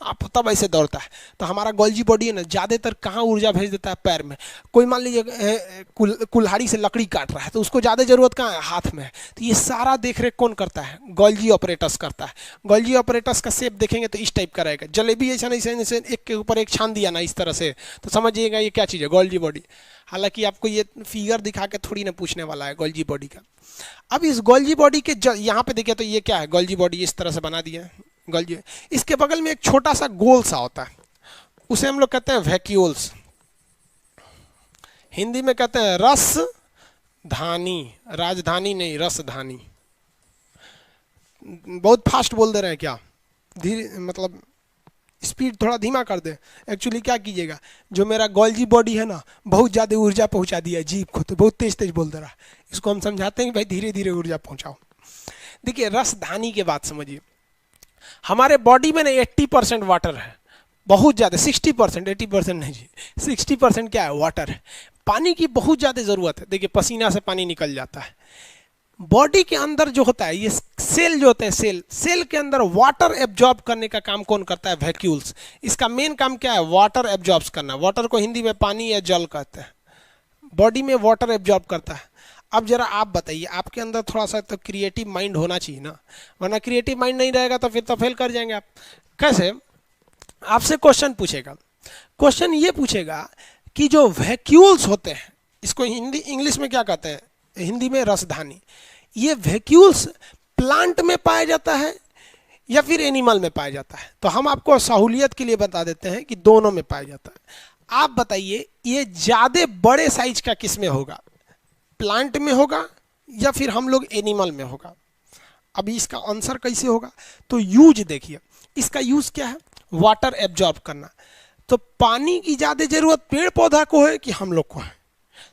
आप तब ऐसे दौड़ता है। तो हमारा गोल्जी बॉडी है ना, ज़्यादातर कहाँ ऊर्जा भेज देता है? पैर में। कोई मान लीजिए कुल्हाड़ी से लकड़ी काट रहा है तो उसको ज़्यादा जरूरत कहाँ है? हाथ में है। तो ये सारा देख रेख कौन करता है? गोल्जी ऑपरेटस करता है। गोल्जी ऑपरेटस का शेप देखेंगे तो इस टाइप का रहेगा। जलेबी ऐसा नहीं, जैसे एक के ऊपर एक छान दिया ना इस तरह से, तो समझिएगा ये क्या चीज़ है? Golgi body. हालांकि आपको ये फिगर दिखा के थोड़ी ना पूछने वाला है गोल्जी बॉडी का। अब इस गोल्जी बॉडी के यहाँ पे देखिए, तो ये क्या है? गोल्जी बॉडी इस तरह से बना दिया है गोल्जी। इसके बगल में एक छोटा सा गोल सा होता है, उसे हम लोग कहते हैं वैक्यूल्स। हिंदी में कहते हैं रसधानी, राजधानी नहीं, रसधानी। बहुत फास्ट बोल दे रहे हैं क्या? धीरे, मतलब स्पीड थोड़ा धीमा कर दे। एक्चुअली क्या कीजिएगा, जो मेरा गोल्जी बॉडी है ना, बहुत ज़्यादा ऊर्जा पहुंचा दिया है जीभ को, तो बहुत तेज तेज बोल दे रहा है। इसको हम समझाते हैं कि भाई धीरे धीरे ऊर्जा पहुंचाओ। देखिए रसधानी की बात समझिए। हमारे बॉडी में ना 80% वाटर है, बहुत ज़्यादा, 60%, 80% नहीं जी, 60% क्या है? वाटर है। पानी की बहुत ज़्यादा ज़रूरत है। देखिए पसीना से पानी निकल जाता है। बॉडी के अंदर जो होता है, ये सेल जो होते हैं, सेल के अंदर वाटर एब्जॉर्ब करने का काम कौन करता है? वैक्यूल्स। इसका मेन काम क्या है? वाटर एब्जॉर्ब करना। वाटर को हिंदी में पानी या जल कहते हैं। बॉडी में वाटर एब्जॉर्ब करता है। अब जरा आप बताइए, आपके अंदर थोड़ा सा तो क्रिएटिव माइंड होना चाहिए ना, वरना क्रिएटिव माइंड नहीं रहेगा तो फिर तो फेल कर जाएंगे आप। कैसे? आपसे क्वेश्चन पूछेगा, क्वेश्चन ये पूछेगा कि जो वैक्यूल्स होते हैं, इसको हिंदी इंग्लिश में क्या कहते हैं? हिंदी में रसधानी। ये वैक्यूल्स प्लांट में पाया जाता है या फिर एनिमल में पाया जाता है? तो हम आपको सहूलियत के लिए बता देते हैं कि दोनों में पाया जाता है। आप बताइए ये ज़्यादा बड़े साइज का किस में होगा? प्लांट में होगा या फिर हम लोग एनिमल में होगा? अभी इसका आंसर कैसे होगा? तो यूज देखिए, इसका यूज क्या है? वाटर एब्जॉर्ब करना। तो पानी की ज़्यादा जरूरत पेड़ पौधा को है कि हम लोग को है?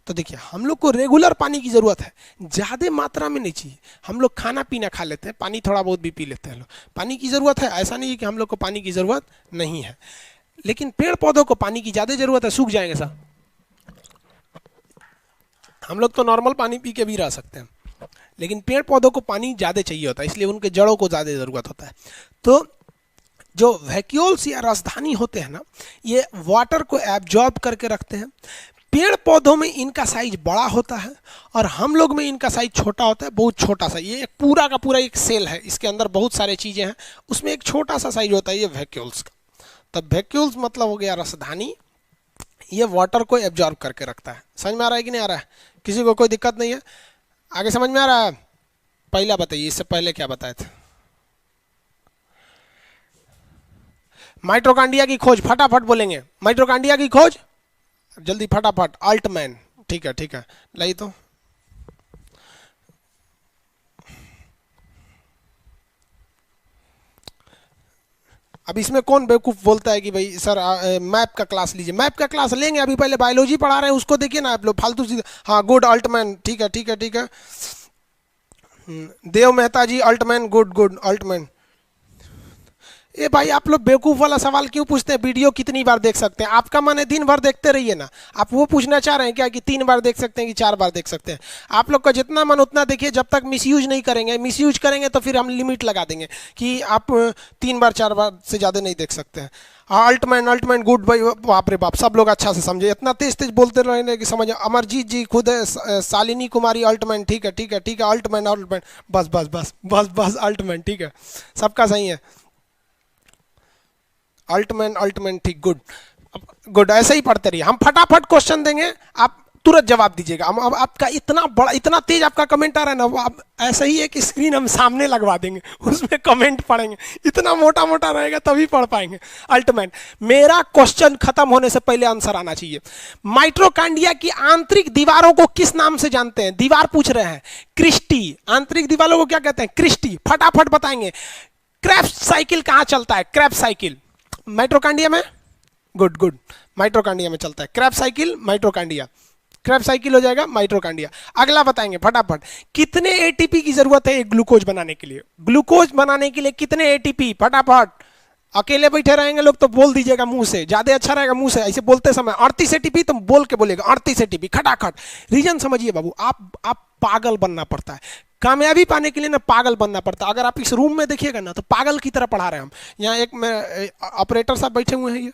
तो देखिए हम लोग को रेगुलर पानी की ज़रूरत है, ज़्यादा मात्रा में नहीं चाहिए। हम लोग खाना पीना खा लेते हैं, पानी थोड़ा बहुत भी पी लेते हैं लोग। पानी की ज़रूरत है, ऐसा नहीं है कि हम लोग को पानी की ज़रूरत नहीं है। लेकिन पेड़ पौधों को पानी की ज़्यादा ज़रूरत है, सूख जाएंगे साहब। हम लोग तो नॉर्मल पानी पी के भी रह सकते हैं, लेकिन पेड़ पौधों को पानी ज़्यादा चाहिए होता है, इसलिए उनके जड़ों को ज़्यादा ज़रूरत होता है। तो जो वैक्यूल्स या रसधानी होते हैं ना, ये वाटर को एब्जॉर्ब करके रखते हैं। पेड़ पौधों में इनका साइज बड़ा होता है और हम लोग में इनका साइज छोटा होता है, बहुत छोटा सा। ये एक पूरा का पूरा एक सेल है, इसके अंदर बहुत सारे चीज़ें हैं, उसमें एक छोटा सा साइज होता है ये वैक्यूल्स का। तब वैक्यूल्स मतलब हो गया रसधानी ये वाटर को एब्जॉर्ब करके रखता है। समझ में आ रहा है कि नहीं आ रहा है? किसी को कोई दिक्कत नहीं है? आगे समझ में आ रहा है? पहला बताइए, इससे पहले क्या बताए थे? माइटोकांड्रिया की खोज, फटाफट बोलेंगे माइटोकांड्रिया की खोज, जल्दी फटाफट। अल्टमैन, ठीक है ठीक है, लाई तो। अब इसमें कौन बेवकूफ़ बोलता है कि भाई सर मैप का क्लास लीजिए? मैप का क्लास लेंगे, अभी पहले बायोलॉजी पढ़ा रहे हैं, उसको देखिए ना आप लोग फालतू चीज़। हाँ गुड, अल्टमैन, ठीक है ठीक है ठीक है। देव मेहता जी, अल्टमैन, गुड गुड, अल्टमैन। ये भाई आप लोग बेवकूफ़ वाला सवाल क्यों पूछते हैं? वीडियो कितनी बार देख सकते हैं? आपका मन है दिन भर देखते रहिए ना। आप वो पूछना चाह रहे हैं क्या कि 3 बार देख सकते हैं कि 4 बार देख सकते हैं? आप लोग का जितना मन उतना देखिए, जब तक मिसयूज नहीं करेंगे। मिसयूज करेंगे तो फिर हम लिमिट लगा देंगे कि आप 3 बार 4 बार से ज़्यादा नहीं देख सकते हैं। हाँ अल्टमैन, अल्टमैन, गुड भाई, बाप रे बाप, सब लोग अच्छा से समझे। इतना तेज तेज बोलते रहे कि समझ। अमरजीत जी खुद है, शालिनी कुमारी, अल्टमैन, ठीक है ठीक है ठीक है, अल्टमैन अल्टमैन, बस बस बस बस बस, अल्टमैन, ठीक है, सबका सही है। अल्टमैन, अल्टमैन, ठीक, गुड गुड। ऐसे ही पढ़ते रहिए, हम फटाफट क्वेश्चन देंगे, आप तुरंत जवाब दीजिएगा। हम अब आपका इतना बड़ा, इतना तेज आपका कमेंट आ रहा है ना, वो आप ऐसा ही है कि स्क्रीन हम सामने लगवा देंगे, उसमें कमेंट पढ़ेंगे। इतना मोटा मोटा रहेगा तभी पढ़ पाएंगे। अल्टमैन, मेरा क्वेश्चन खत्म होने से पहले आंसर आना चाहिए। माइटोकांड्रिया की आंतरिक दीवारों को किस नाम से जानते हैं? दीवार पूछ रहे हैं, क्रिस्टी। आंतरिक दीवारों को क्या कहते हैं? क्रिस्टी। फटाफट बताएंगे। क्रेब्स साइकिल कहां चलता है? क्रेब्स साइकिल माइटोकांड्रिया में, गुड गुड, माइटोकांड्रिया में चलता है Krebs cycle, mitochondria, Krebs cycle हो जाएगा माइटोकांड्रिया। अगला बताएंगे फटाफट, कितने एटीपी की जरूरत है एक ग्लूकोज बनाने के लिए? ग्लूकोज बनाने के लिए कितने एटीपी? फटाफट। अकेले बैठे रहेंगे लोग तो बोल दीजिएगा मुंह से, ज्यादा अच्छा रहेगा मुंह से। ऐसे बोलते समय 38 एटीपी, तुम बोल के बोलेगा 38 एटीपी खटाखट। रीजन समझिए बाबू, आप पागल बनना पड़ता है कामयाबी पाने के लिए ना, पागल बनना पड़ता है। अगर आप इस रूम में देखिएगा ना तो पागल की तरह पढ़ा रहे हैं हम। यहाँ एक में ऑपरेटर साहब बैठे हुए हैं,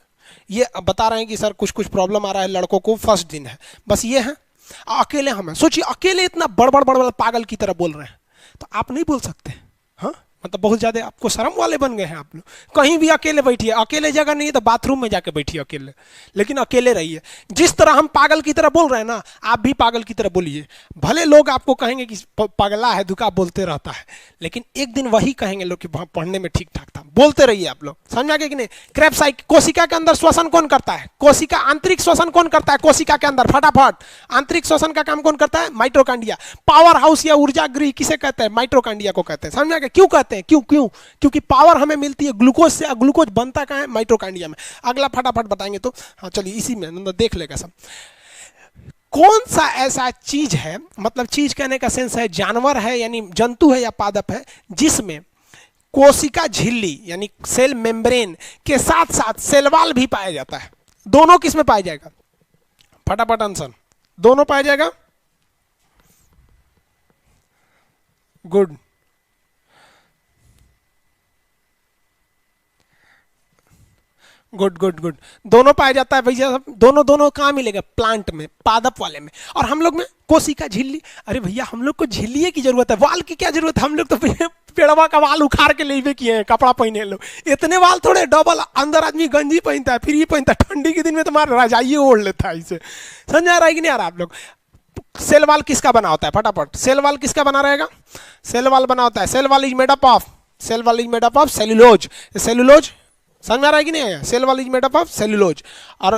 ये बता रहे हैं कि सर कुछ कुछ प्रॉब्लम आ रहा है लड़कों को, फर्स्ट दिन है, बस ये है। अकेले हम हैं, सोचिए अकेले इतना बड़ बड़ पागल की तरह बोल रहे हैं, तो आप नहीं बोल सकते? हाँ मतलब बहुत ज्यादा आपको शर्म वाले बन गए हैं आप लोग। कहीं भी अकेले बैठिए, अकेले जगह नहीं है तो बाथरूम में जाके बैठिए अकेले, लेकिन अकेले रहिए। जिस तरह हम पागल की तरह बोल रहे हैं ना, आप भी पागल की तरह बोलिए। भले लोग आपको कहेंगे कि पगला है, दुका बोलते रहता है, लेकिन एक दिन वही कहेंगे लोग कि पढ़ने में ठीक ठाक था। बोलते रहिए आप लोग, समझ में आ गया कि नहीं? क्रेब्स साइकिल, कोशिका के अंदर श्वसन कौन करता है? कोशिका आंतरिक श्वसन कौन करता है कोशिका के अंदर? फटाफट, आंतरिक श्वसन का काम कौन करता है? माइटोकांड्रिया। पावर हाउस या ऊर्जा गृह किसे कहते हैं? माइटोकांड्रिया को कहते हैं। समझ में आ गया? क्यों कहते हैं? क्यों क्यों? क्योंकि पावर हमें मिलती है ग्लूकोज से, ग्लूकोज बनता कहाँ है? माइटोकांड्रिया में। अगला फटाफट बताएंगे तो हाँ चलिए इसी में देख लेगा सब। कौन सा ऐसा चीज है, मतलब चीज कहने का सेंस है जानवर है यानी जंतु है या पादप है, जिसमें कोशिका झिल्ली यानी सेल मेम्ब्रेन के साथ साथ सेल वॉल भी पाया जाता है? दोनों किस में पाया जाएगा? फटाफट आंसर, दोनों पाया जाएगा। गुड, गुड गुड गुड, दोनों पाया जाता है भैया। दोनों दोनों कहाँ मिलेगा? प्लांट में, पादप वाले में। और हम लोग में कोशिका झिल्ली। अरे भैया हम लोग को झिल्ली की जरूरत है, वाल की क्या जरूरत है? हम लोग तो पेड़वा का वाल उखाड़ के ले किए हैं, कपड़ा पहने लोग। इतने वाल थोड़े, डबल अंदर आदमी गंजी पहनता है, फिर ये पहनता है, ठंडी के दिन में तुम्हारा रजाई ओढ़ लेता है इसे। समझ आ रहा है कि नहीं आ रहा आप लोग? सेल वाल किसका बना होता है? फटाफट, सेल वाल किसका बना रहेगा? सेल वाल बना होता है, cell wall is made up of, cell wall is made up of cellulose. Cellulose समझ में आ रहा है कि नहीं आया? Cell wall is made up of cellulose. और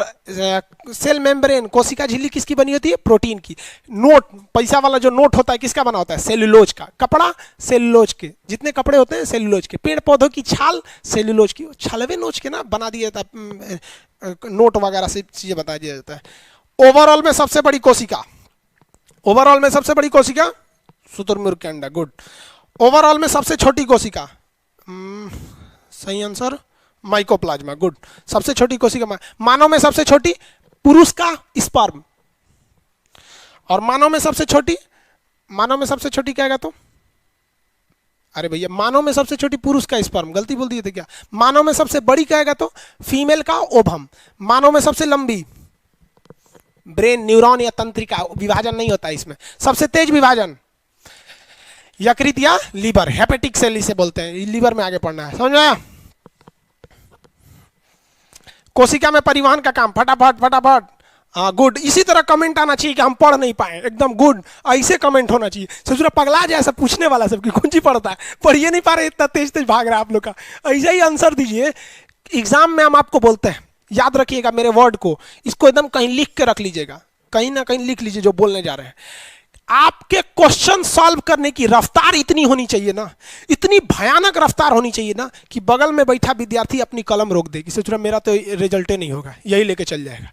सेल मेम्ब्रेन, कोशिका झिल्ली किसकी बनी होती है? प्रोटीन की। नोट, पैसा वाला जो नोट होता है किसका बना होता है? सेल्यूलोज का। कपड़ा सेल्यूलोज के, जितने कपड़े होते हैं सेल्यूलोज के। पेड़ पौधों की छाल सेल्यूलोज की, छलवे नोच के ना बना दिया जाता है, नोट वगैरह से चीजें बता दिया जाता है। ओवरऑल में सबसे बड़ी कोशिका, ओवरऑल में सबसे बड़ी कोशिका शुतुरमुर्ग के अंडा। गुड। ओवरऑल में सबसे छोटी कोशिका, सही आंसर माइकोप्लाज्मा। गुड, सबसे छोटी कोशिका। मानव में सबसे छोटी पुरुष का स्पर्म, और मानव में सबसे छोटी, मानव में सबसे छोटी क्या है तो? अरे भैया मानव में सबसे छोटी पुरुष का स्पर्म, गलती बोल दिए थे क्या? मानव में सबसे बड़ी क्या है तो? फीमेल का ओवम। मानव में सबसे लंबी ब्रेन, न्यूरॉन या तंत्रिका, विभाजन नहीं होता इसमें। सबसे तेज विभाजन यकृत या लीवर, हेपेटिक सेल इसे बोलते हैं, लीवर में आगे पढ़ना है, समझ में आया? कोशिका में परिवहन का काम, फटाफट फटाफट। हाँ गुड, इसी तरह कमेंट आना चाहिए कि हम पढ़ नहीं पाए, एकदम गुड, ऐसे कमेंट होना चाहिए। ससुरा पगला जाए ऐसा पूछने वाला सबकी, कौन सी पढ़ता है, पढ़िए नहीं पा रहे, इतना तेज तेज भाग रहा है आप लोग का, ऐसा ही आंसर दीजिए। एग्जाम में हम आपको बोलते हैं, याद रखिएगा मेरे वर्ड को, इसको एकदम कहीं लिख के रख लीजिएगा, कहीं ना कहीं लिख लीजिए जो बोलने जा रहे हैं। आपके क्वेश्चन सॉल्व करने की रफ्तार इतनी होनी चाहिए ना, इतनी भयानक रफ्तार होनी चाहिए ना, कि बगल में बैठा विद्यार्थी अपनी कलम रोक दे कि सोच मेरा तो रिजल्ट ही नहीं होगा, यही लेके चल जाएगा।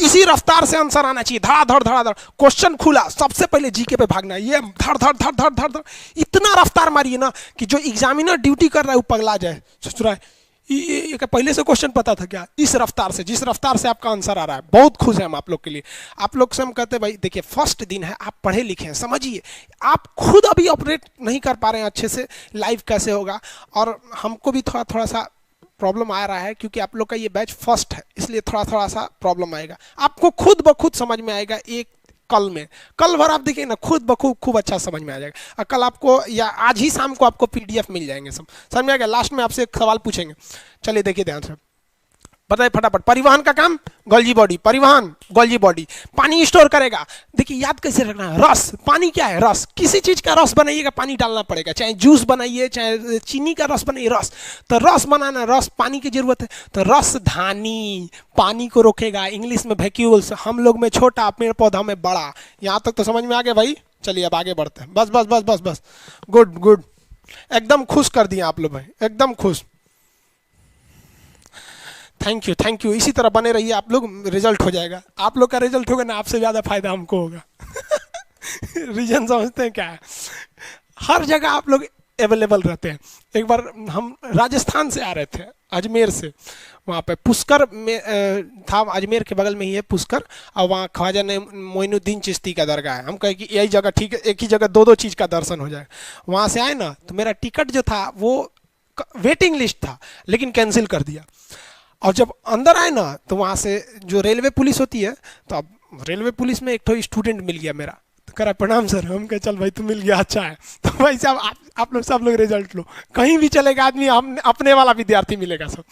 इसी रफ्तार से आंसर आना चाहिए, धड़ाधड़ धड़ाधड़, क्वेश्चन खुला सबसे पहले जीके पे भागना, ये धड़ धड़ धड़ धड़ धड़ धड़, इतना रफ्तार मारिए ना कि जो एग्जामिनर ड्यूटी कर रहा है वो पगला जाए, सोच रहा है ये पहले से क्वेश्चन पता था क्या, इस रफ्तार से, जिस रफ्तार से आपका आंसर आ रहा है। बहुत खुश हैं हम आप लोग के लिए। आप लोग से हम कहते हैं भाई देखिए फर्स्ट दिन है, आप पढ़े लिखे हैं, समझिए, आप खुद अभी ऑपरेट नहीं कर पा रहे हैं अच्छे से, लाइव कैसे होगा, और हमको भी थोड़ा थोड़ा सा प्रॉब्लम आ रहा है क्योंकि आप लोग का ये बैच फर्स्ट है, इसलिए थोड़ा थोड़ा सा प्रॉब्लम आएगा, आपको खुद ब खुद समझ में आएगा। एक कल में, कल भर आप देखिए ना, खुद ब खुद खूब अच्छा समझ में आ जाएगा, और कल आपको या आज ही शाम को आपको पीडीएफ मिल जाएंगे, सब समझ में आ गया। लास्ट में आपसे एक सवाल पूछेंगे, चलिए देखिए ध्यान से, बताइए फटाफट। परिवहन का काम गोल्जी बॉडी, परिवहन गोल्जी बॉडी। पानी स्टोर करेगा, देखिए याद कैसे रखना है, रस, पानी क्या है, रस, किसी चीज का रस बनाइएगा पानी डालना पड़ेगा, चाहे जूस बनाइए चाहे चीनी का रस बनाइए, रस, तो रस बनाना, रस पानी की जरूरत है, तो रसधानी पानी को रोकेगा, इंग्लिश में वैक्यूल्स, हम लोग में छोटा, पेड़ पौधा में बड़ा। यहाँ तक तो समझ में आ गया भाई, चलिए अब आगे बढ़ते हैं, बस बस बस बस बस, गुड गुड, एकदम खुश कर दिया आप लोग भाई, एकदम खुश, थैंक यू थैंक यू, इसी तरह बने रहिए आप लोग, रिजल्ट हो जाएगा, आप लोग का रिजल्ट होगा ना, आपसे ज़्यादा फायदा हमको होगा। रीजन समझते हैं क्या है, हर जगह आप लोग अवेलेबल रहते हैं। एक बार हम राजस्थान से आ रहे थे, अजमेर से, वहाँ पे पुष्कर में था, अजमेर के बगल में ही है पुष्कर, और वहाँ ख्वाजा मोइनुद्दीन चिश्ती का दरगाह है। हम कहे कि यही जगह ठीक है, एक ही जगह दो दो चीज़ का दर्शन हो जाए। वहाँ से आए ना, तो मेरा टिकट जो था वो वेटिंग लिस्ट था, लेकिन कैंसिल कर दिया। और जब अंदर आए ना, तो वहाँ से जो रेलवे पुलिस होती है, तो अब रेलवे पुलिस में एक तो स्टूडेंट मिल गया मेरा, तो कह रहा प्रणाम सर, हम कह चल भाई तू मिल गया, अच्छा है। तो भाई साहब आप लोग सब लोग रिजल्ट लो, कहीं भी चलेगा आदमी, हम अपने वाला विद्यार्थी मिलेगा सब।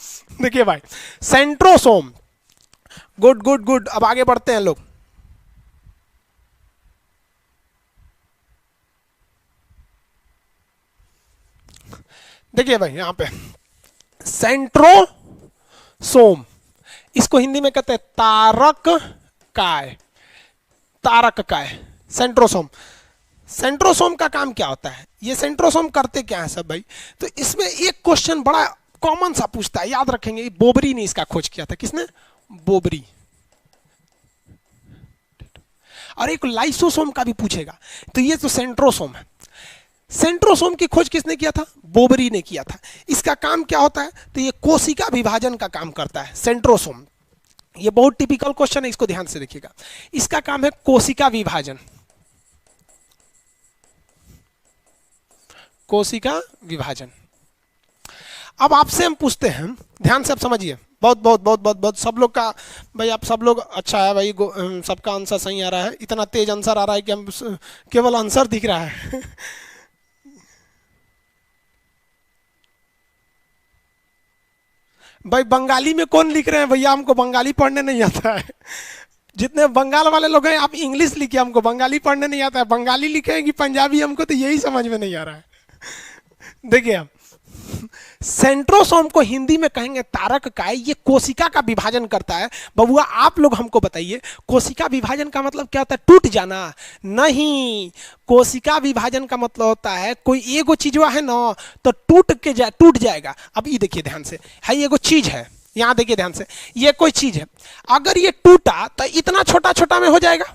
देखिए भाई, सेंट्रोसोम, गुड गुड गुड, अब आगे बढ़ते हैं लोग। देखिए भाई यहाँ पे सेंट्रोसोम, इसको हिंदी में कहते हैं तारक काय, तारक काय, सेंट्रोसोम। सेंट्रोसोम का काम क्या होता है, ये सेंट्रोसोम करते क्या है सब भाई, तो इसमें एक क्वेश्चन बड़ा कॉमन सा पूछता है, याद रखेंगे, बोबरी ने इसका खोज किया था, किसने, बोबरी, और एक लाइसोसोम का भी पूछेगा, तो ये तो सेंट्रोसोम है। सेंट्रोसोम की खोज किसने किया था, बोबरी ने किया था। इसका काम क्या होता है, तो ये कोशिका विभाजन का काम करता है सेंट्रोसोम। ये बहुत टिपिकल क्वेश्चन है, इसको ध्यान से देखिएगा। इसका काम है कोशिका विभाजन, कोशिका विभाजन। अब आपसे हम पूछते हैं, ध्यान से आप समझिए, बहुत बहुत बहुत बहुत बहुत, सब लोग का भाई, आप सब लोग अच्छा है भाई, सबका आंसर सही आ रहा है, इतना तेज आंसर आ रहा है कि हम केवल आंसर दिख रहा है। भाई बंगाली में कौन लिख रहे हैं भैया, हमको बंगाली पढ़ने नहीं आता है। जितने बंगाल वाले लोग हैं, आप इंग्लिश लिखिए, हमको बंगाली पढ़ने नहीं आता है, बंगाली लिखे कि पंजाबी, हमको तो यही समझ में नहीं आ रहा है। देखिए हम सेंट्रोसोम को हिंदी में कहेंगे तारक काय, ये कोशिका का विभाजन करता है। बबुआ आप लोग हमको बताइए, कोशिका विभाजन का मतलब क्या होता है, टूट जाना नहीं, कोशिका विभाजन का मतलब होता है कोई एगो चीज है ना, तो टूट जाएगा। अब ये देखिए ध्यान से, है एगो चीज है, यहां देखिए ध्यान से, ये कोई चीज है, अगर ये टूटा तो इतना छोटा छोटा में हो जाएगा,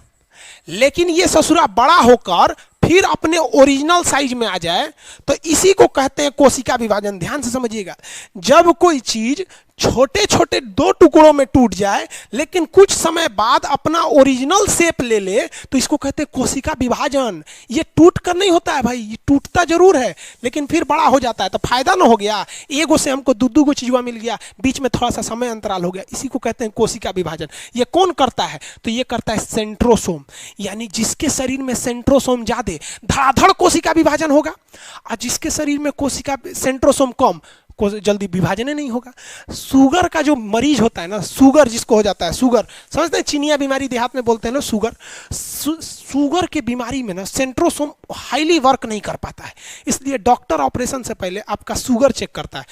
लेकिन ये ससुरा बड़ा होकर फिर अपने ओरिजिनल साइज में आ जाए, तो इसी को कहते हैं कोशिका विभाजन। ध्यान से समझिएगा, जब कोई चीज छोटे छोटे दो टुकड़ों में टूट जाए लेकिन कुछ समय बाद अपना ओरिजिनल शेप ले ले, तो इसको कहते हैं कोशिका विभाजन। ये टूट कर नहीं होता है भाई, ये टूटता जरूर है लेकिन फिर बड़ा हो जाता है, तो फायदा ना हो गया, एगो से हमको दो गो चीजवा मिल गया, बीच में थोड़ा सा समय अंतराल हो गया, इसी को कहते हैं कोशिका विभाजन। ये कौन करता है, तो ये करता है सेंट्रोसोम, यानी जिसके शरीर में सेंट्रोसोम ज्यादा, धड़ाधड़ कोशिका विभाजन होगा, और जिसके शरीर में कोशिका सेंट्रोसोम कम, को जल्दी विभाजन ही नहीं होगा। शुगर का जो मरीज होता है ना, शुगर जिसको हो जाता है, शुगर समझते हैं, चिनिया बीमारी देहात में बोलते हैं लोग शुगर। शुगर के बीमारी में ना सेंट्रोसोम हाईली वर्क नहीं कर पाता है, इसलिए डॉक्टर ऑपरेशन से पहले आपका शुगर चेक करता है।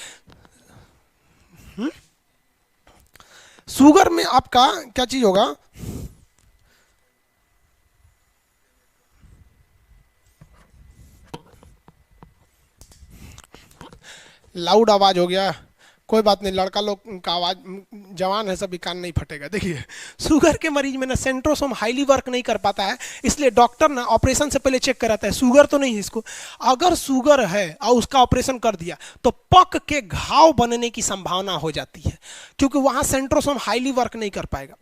शुगर में आपका क्या चीज होगा, लाउड आवाज हो गया, कोई बात नहीं, लड़का लोग का आवाज जवान है, सभी कान नहीं फटेगा। देखिए शुगर के मरीज में ना सेंट्रोसोम हाईली वर्क नहीं कर पाता है, इसलिए डॉक्टर ना ऑपरेशन से पहले चेक कराता है शुगर तो नहीं है इसको। अगर शुगर है और उसका ऑपरेशन कर दिया तो पक के घाव बनने की संभावना हो जाती है, क्योंकि वहां सेंट्रोसोम हाईली वर्क नहीं कर पाएगा।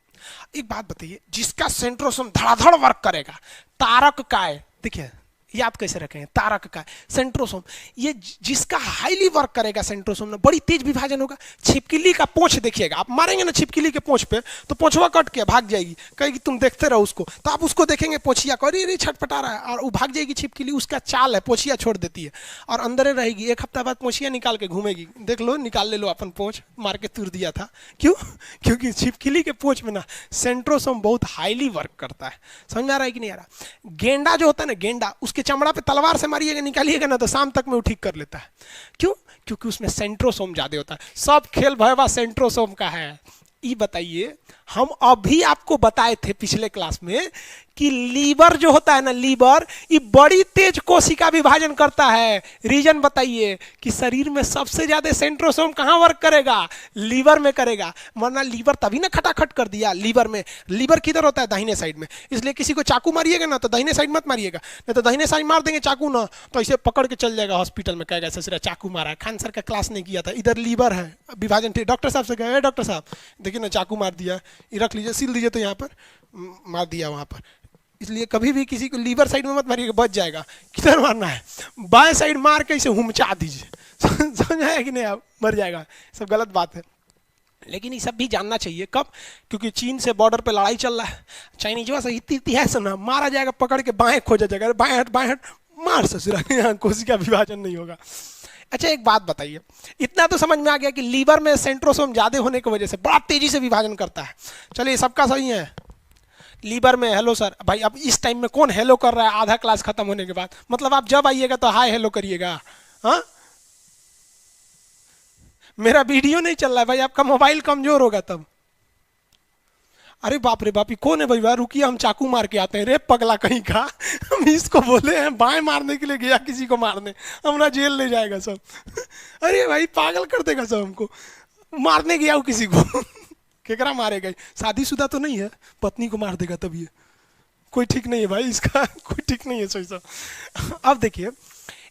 एक बात बताइए, जिसका सेंट्रोसोम धड़ाधड़ वर्क करेगा, तारक काय, देखिए याद कैसे रखें, तारक का सेंट्रोसोम, ये जिसका हाईली वर्क करेगा सेंट्रोसोम ना, बड़ी तेज विभाजन होगा। छिपकली का पोंछ देखिएगा, आप मारेंगे ना छिपकली के पोंछ पे तो पोंछवा कट के भाग जाएगी, कहेगी तुम देखते रहो उसको, तो आप उसको देखेंगे पोंछिया को, अरे छटपटा रहा है, और वो भाग जाएगी छिपकली, उसका चाल है, पोंछिया छोड़ देती है और अंदर रहेगी। एक हफ्ता बाद पोंछिया निकाल के घूमेगी, देख लो निकाल ले लो अपन पोंछ, मार के तुर दिया था। क्यों? क्योंकि छिपकली के पोंछ में ना सेंट्रोसोम बहुत हाईली वर्क करता है। समझ में आ रहा है कि नहीं आ रहा? गेंडा जो होता है ना, गेंडा, उसके चमड़ा पे तलवार से मारिएगा, निकालिएगा ना तो शाम तक में वो ठीक कर लेता है। क्यों? क्योंकि उसमें सेंट्रोसोम ज्यादा होता है। सब खेल भयवा सेंट्रोसोम का है। ये बताइए, हम अभी आपको बताए थे पिछले क्लास में कि लीवर जो होता है ना, लीवर, ये बड़ी तेज कोशिका विभाजन करता है। रीजन बताइए कि शरीर में सबसे ज्यादा सेंट्रोसोम कहां वर्क करेगा? लीवर में करेगा। वरना लीवर तभी ना खटाखट कर दिया लीवर में। लीवर किधर होता है? दाहिने साइड में। इसलिए किसी को चाकू मारिएगा ना तो दाहिने साइड मत मारिएगा, नहीं तो दाहिने साइड मार देंगे चाकू ना तो ऐसे पकड़ के चल जाएगा हॉस्पिटल में, कहेगा ससुरा चाकू मारा है, खान सर का क्लास नहीं किया था, इधर लीवर है विभाजन ठीक। डॉक्टर साहब से कहे, डॉक्टर साहब देखिए ना चाकू मार दिया, ये रख लीजिए, सील दीजिए, तो यहाँ पर मार दिया वहां पर। इसलिए कभी भी किसी को लीवर साइड में मत मारिएगा, बच जाएगा। किधर मारना है? बाएं साइड मार के इसे हुमचा दीजिए। समझ आया कि नहीं? आप मर जाएगा। सब गलत बात है, लेकिन ये सब भी जानना चाहिए। कब? क्योंकि चीन से बॉर्डर पे लड़ाई चल रहा है, चाइनीजवा से इतनी है सुना, मारा जाएगा, पकड़ के बाएं खोजा जाएगा, बाएं हट मार ससुरा, यहाँ कोशिका विभाजन नहीं होगा। अच्छा एक बात बताइए, इतना तो समझ में आ गया कि लीवर में सेंट्रोसोम ज्यादा होने की वजह से बड़ा तेजी से विभाजन करता है। चलिए सबका सही है। लीवर में हेलो सर, भाई अब इस टाइम में कौन हेलो कर रहा है आधा क्लास खत्म होने के बाद? मतलब आप जब आइएगा तो हाय हेलो करिएगा। हाँ, मेरा वीडियो नहीं चल रहा है भाई, आपका मोबाइल कमजोर होगा तब। अरे बाप रे बाप, ये कौन है भाई? वाह रुकिए, हम चाकू मार के आते हैं। रे पगला कहीं का, हम इसको बोले हैं बाएं मारने के लिए, गया किसी को मारने, हमरा जेल ले जाएगा सब। अरे भाई पागल कर देगा सब हमको, मारने गया हूँ किसी को। केकरा मारेगा? शादीशुदा तो नहीं है, पत्नी को मार देगा तब। ये कोई ठीक नहीं है भाई, इसका कोई ठीक नहीं है सही सब। अब देखिए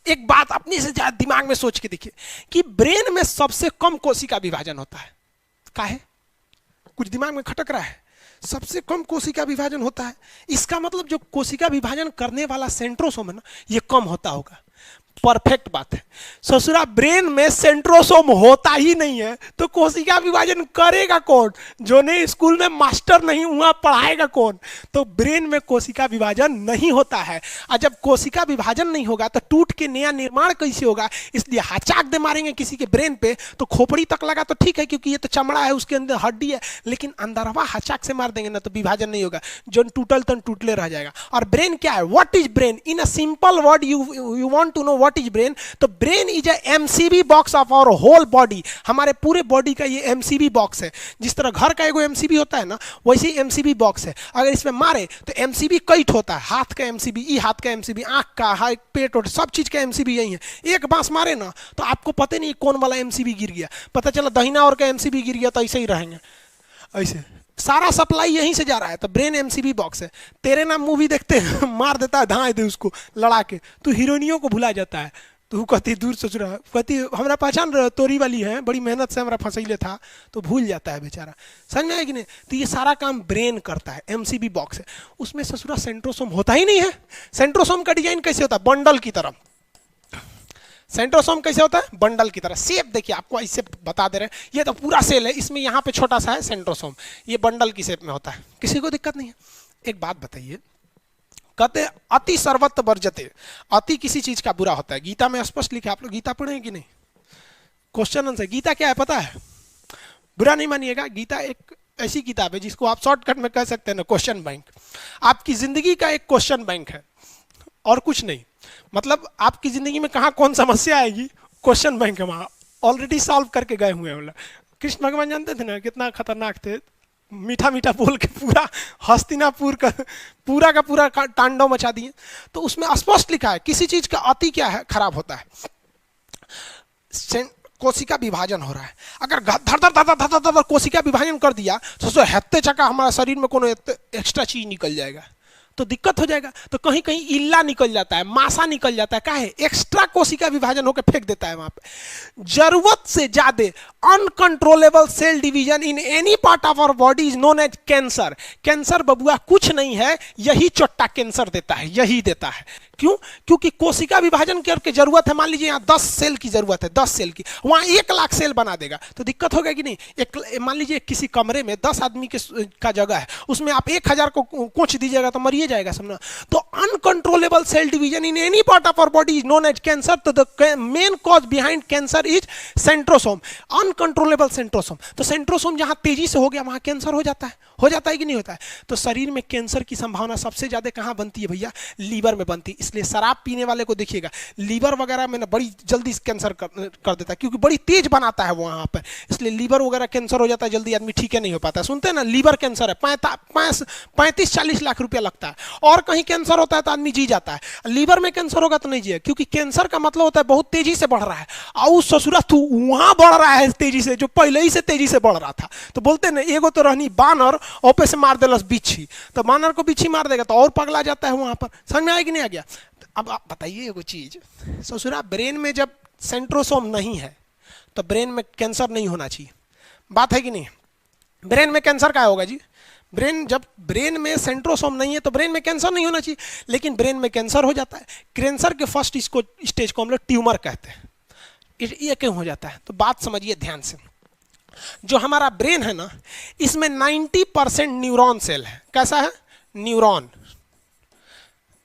एक बात अपने से ज्यादा दिमाग में सोच के देखिए कि ब्रेन में सबसे कम कोशिका विभाजन होता है। काहे? कुछ दिमाग में खटक रहा है? सबसे कम कोशिका विभाजन होता है, इसका मतलब जो कोशिका विभाजन करने वाला सेंट्रोसोम है ना, ये कम होता होगा। परफेक्ट बात है। ससुरा ब्रेन में सेंट्रोसोम होता ही नहीं है तो कोशिका विभाजन करेगा कौन? जो नहीं स्कूल में मास्टर नहीं हुआ, पढ़ाएगा कौन? तो ब्रेन में कोशिका विभाजन नहीं होता है, और जब कोशिका विभाजन नहीं होगा तो टूट के नया निर्माण कैसे होगा? इसलिए हचाक दे मारेंगे किसी के ब्रेन पे तो खोपड़ी तक लगा तो ठीक है, क्योंकि ये तो चमड़ा है, उसके अंदर हड्डी है, लेकिन अंदरवा हचाक से मार देंगे ना तो विभाजन नहीं होगा, जो टूटल तन टूटले रह जाएगा। और ब्रेन क्या है? What is brain? In a simple word you want to know what is brain, तो brain is a MCB box of our whole body. हमारे पूरे बॉडी का ये एमसीबी बॉक्स है। जिस तरह घर का एगो एमसीबी होता है ना, वैसे ही एमसीबी बॉक्स है। अगर इसमें मारे तो एमसीबी कई होता है, हाथ का एमसीबी, ई हाथ का एमसीबी, आंख का, हाथ, पेट और सब चीज का एमसीबी यही है। एक बांस मारे ना तो आपको पता नहीं कौन वाला एमसीबी गिर गया, पता चला दहिना और का एमसीबी गिर गया, तो ऐसे ही रहेंगे। ऐसे सारा सप्लाई यहीं से जा रहा है, तो ब्रेन एमसीबी बॉक्स है। तेरे नाम मूवी देखते हैं, मार देता है धाए दे उसको लड़ा के, तो हीरोइनियों को भुला जाता है। तो कहती दूर सोच रहा, कहती हमारा पहचान तोरी वाली है, बड़ी मेहनत से हमारा फंसैले था, तो भूल जाता है बेचारा। समझ में आया कि नहीं? तो ये सारा काम ब्रेन करता है, एमसीबी बॉक्स है। उसमें ससुरा सेंट्रोसोम होता ही नहीं है। सेंट्रोसोम का डिजाइन कैसे होता है? बंडल की तरह। सेंट्रोसोम कैसे होता है? बंडल की तरह। शेप देखिए, आपको ऐसे बता दे रहे हैं, ये तो पूरा सेल है, इसमें यहाँ पे छोटा सा है सेंट्रोसोम, ये बंडल की शेप में होता है, किसी को दिक्कत नहीं है। एक बात बताइए, कहते अति सर्वत्र वर्जते, अति किसी चीज का बुरा होता है। गीता में स्पष्ट लिखा, आप लोग गीता पढ़े हैं कि नहीं? Question answer. गीता क्या है पता है? बुरा नहीं मानिएगा, गीता एक ऐसी किताब है जिसको आप शॉर्टकट में कह सकते हैं ना, क्वेश्चन बैंक। आपकी जिंदगी का एक क्वेश्चन बैंक है और कुछ नहीं। मतलब आपकी जिंदगी में कहाँ कौन समस्या आएगी, क्वेश्चन बैंक है वहाँ, ऑलरेडी सॉल्व करके गए हुए हैं। बोला कृष्ण भगवान जानते थे ना कितना खतरनाक थे, मीठा मीठा बोल के पूरा हस्तिनापुर का पूरा तांडव मचा दिए। तो उसमें स्पष्ट लिखा है किसी चीज का अति क्या है, खराब होता है। कोशिका विभाजन हो रहा है, अगर धर धर धर धर धर धर कोशिका विभाजन कर दिया तो सोचो हेत्ते चका हमारा शरीर में कोनो एक्स्ट्रा चीज निकल जाएगा तो दिक्कत हो जाएगा। तो कहीं कहीं इल्ला निकल जाता है, मासा निकल जाता है, क्या है, एक्स्ट्रा कोशिका विभाजन होकर फेंक देता है वहां पे। जरूरत से ज्यादा uncontrollable cell division in any part of our body is known as cancer. Cancer बबुआ कुछ नहीं है, यही चोट्टा कैंसर देता है, यही देता है। क्यों? क्योंकि कोशिका विभाजन करके जरूरत है, मान लीजिए यहाँ 10 सेल की जरूरत है, 10 सेल की, वहां 1 लाख सेल बना देगा तो दिक्कत होगा कि नहीं। एक मान लीजिए किसी कमरे में 10 आदमी का जगह है, उसमें आप 1000 को कोच दीजिएगा तो मरिए जाएगा समझना। तो uncontrollable cell division in any part of our body is known as cancer. तो the main cause behind cancer is centrosome, uncontrollable centrosome. तो सेंट्रोसोम जहां तेजी से हो गया वहां कैंसर हो जाता है कि नहीं होता है। तो शरीर में कैंसर की संभावना सबसे ज्यादा कहां बनती है भैया? लीवर में बनती है। इसलिए शराब पीने वाले को देखिएगा लीवर वगैरह में ना बड़ी जल्दी कैंसर कर देता है, क्योंकि बड़ी तेज बनाता है वो वहां पर, इसलिए लीवर वगैरह कैंसर हो जाता है जल्दी, आदमी ठीक है नहीं हो पाता है। सुनते हैं ना लीवर कैंसर है 35-40 लाख रुपया लगता है, और कहीं कैंसर होता है तो आदमी जी जाता है। लीवर में कैंसर होगा तो नहीं जिए, क्योंकि कैंसर का मतलब होता है बहुत तेजी से बढ़ रहा है, और ससुरा तू वहां बढ़ रहा है तेजी से जो पहले ही से तेजी से बढ़ रहा था। तो बोलते हैं ना एगो तो रहनी बानर ओपे से मार देलस बिच्छी, तो बानर को बिच्छी मार देगा तो और पगला जाता है वहां पर। समझ में आया कि नहीं आ गया? अब आप बताइए एगो चीज, ससुरा ब्रेन में जब सेंट्रोसोम नहीं है तो ब्रेन में कैंसर नहीं होना चाहिए, बात है कि नहीं? ब्रेन में कैंसर क्या होगा जी? जब ब्रेन में सेंट्रोसोम नहीं है तो ब्रेन में कैंसर नहीं होना चाहिए, लेकिन ब्रेन में कैंसर हो जाता है। कैंसर के फर्स्ट स्टेज को हम लोग ट्यूमर कहते हैं। ये क्यों हो जाता है? तो बात समझिए ध्यान से। जो हमारा ब्रेन है ना, इसमें 90% न्यूरॉन सेल है। कैसा है? न्यूरॉन।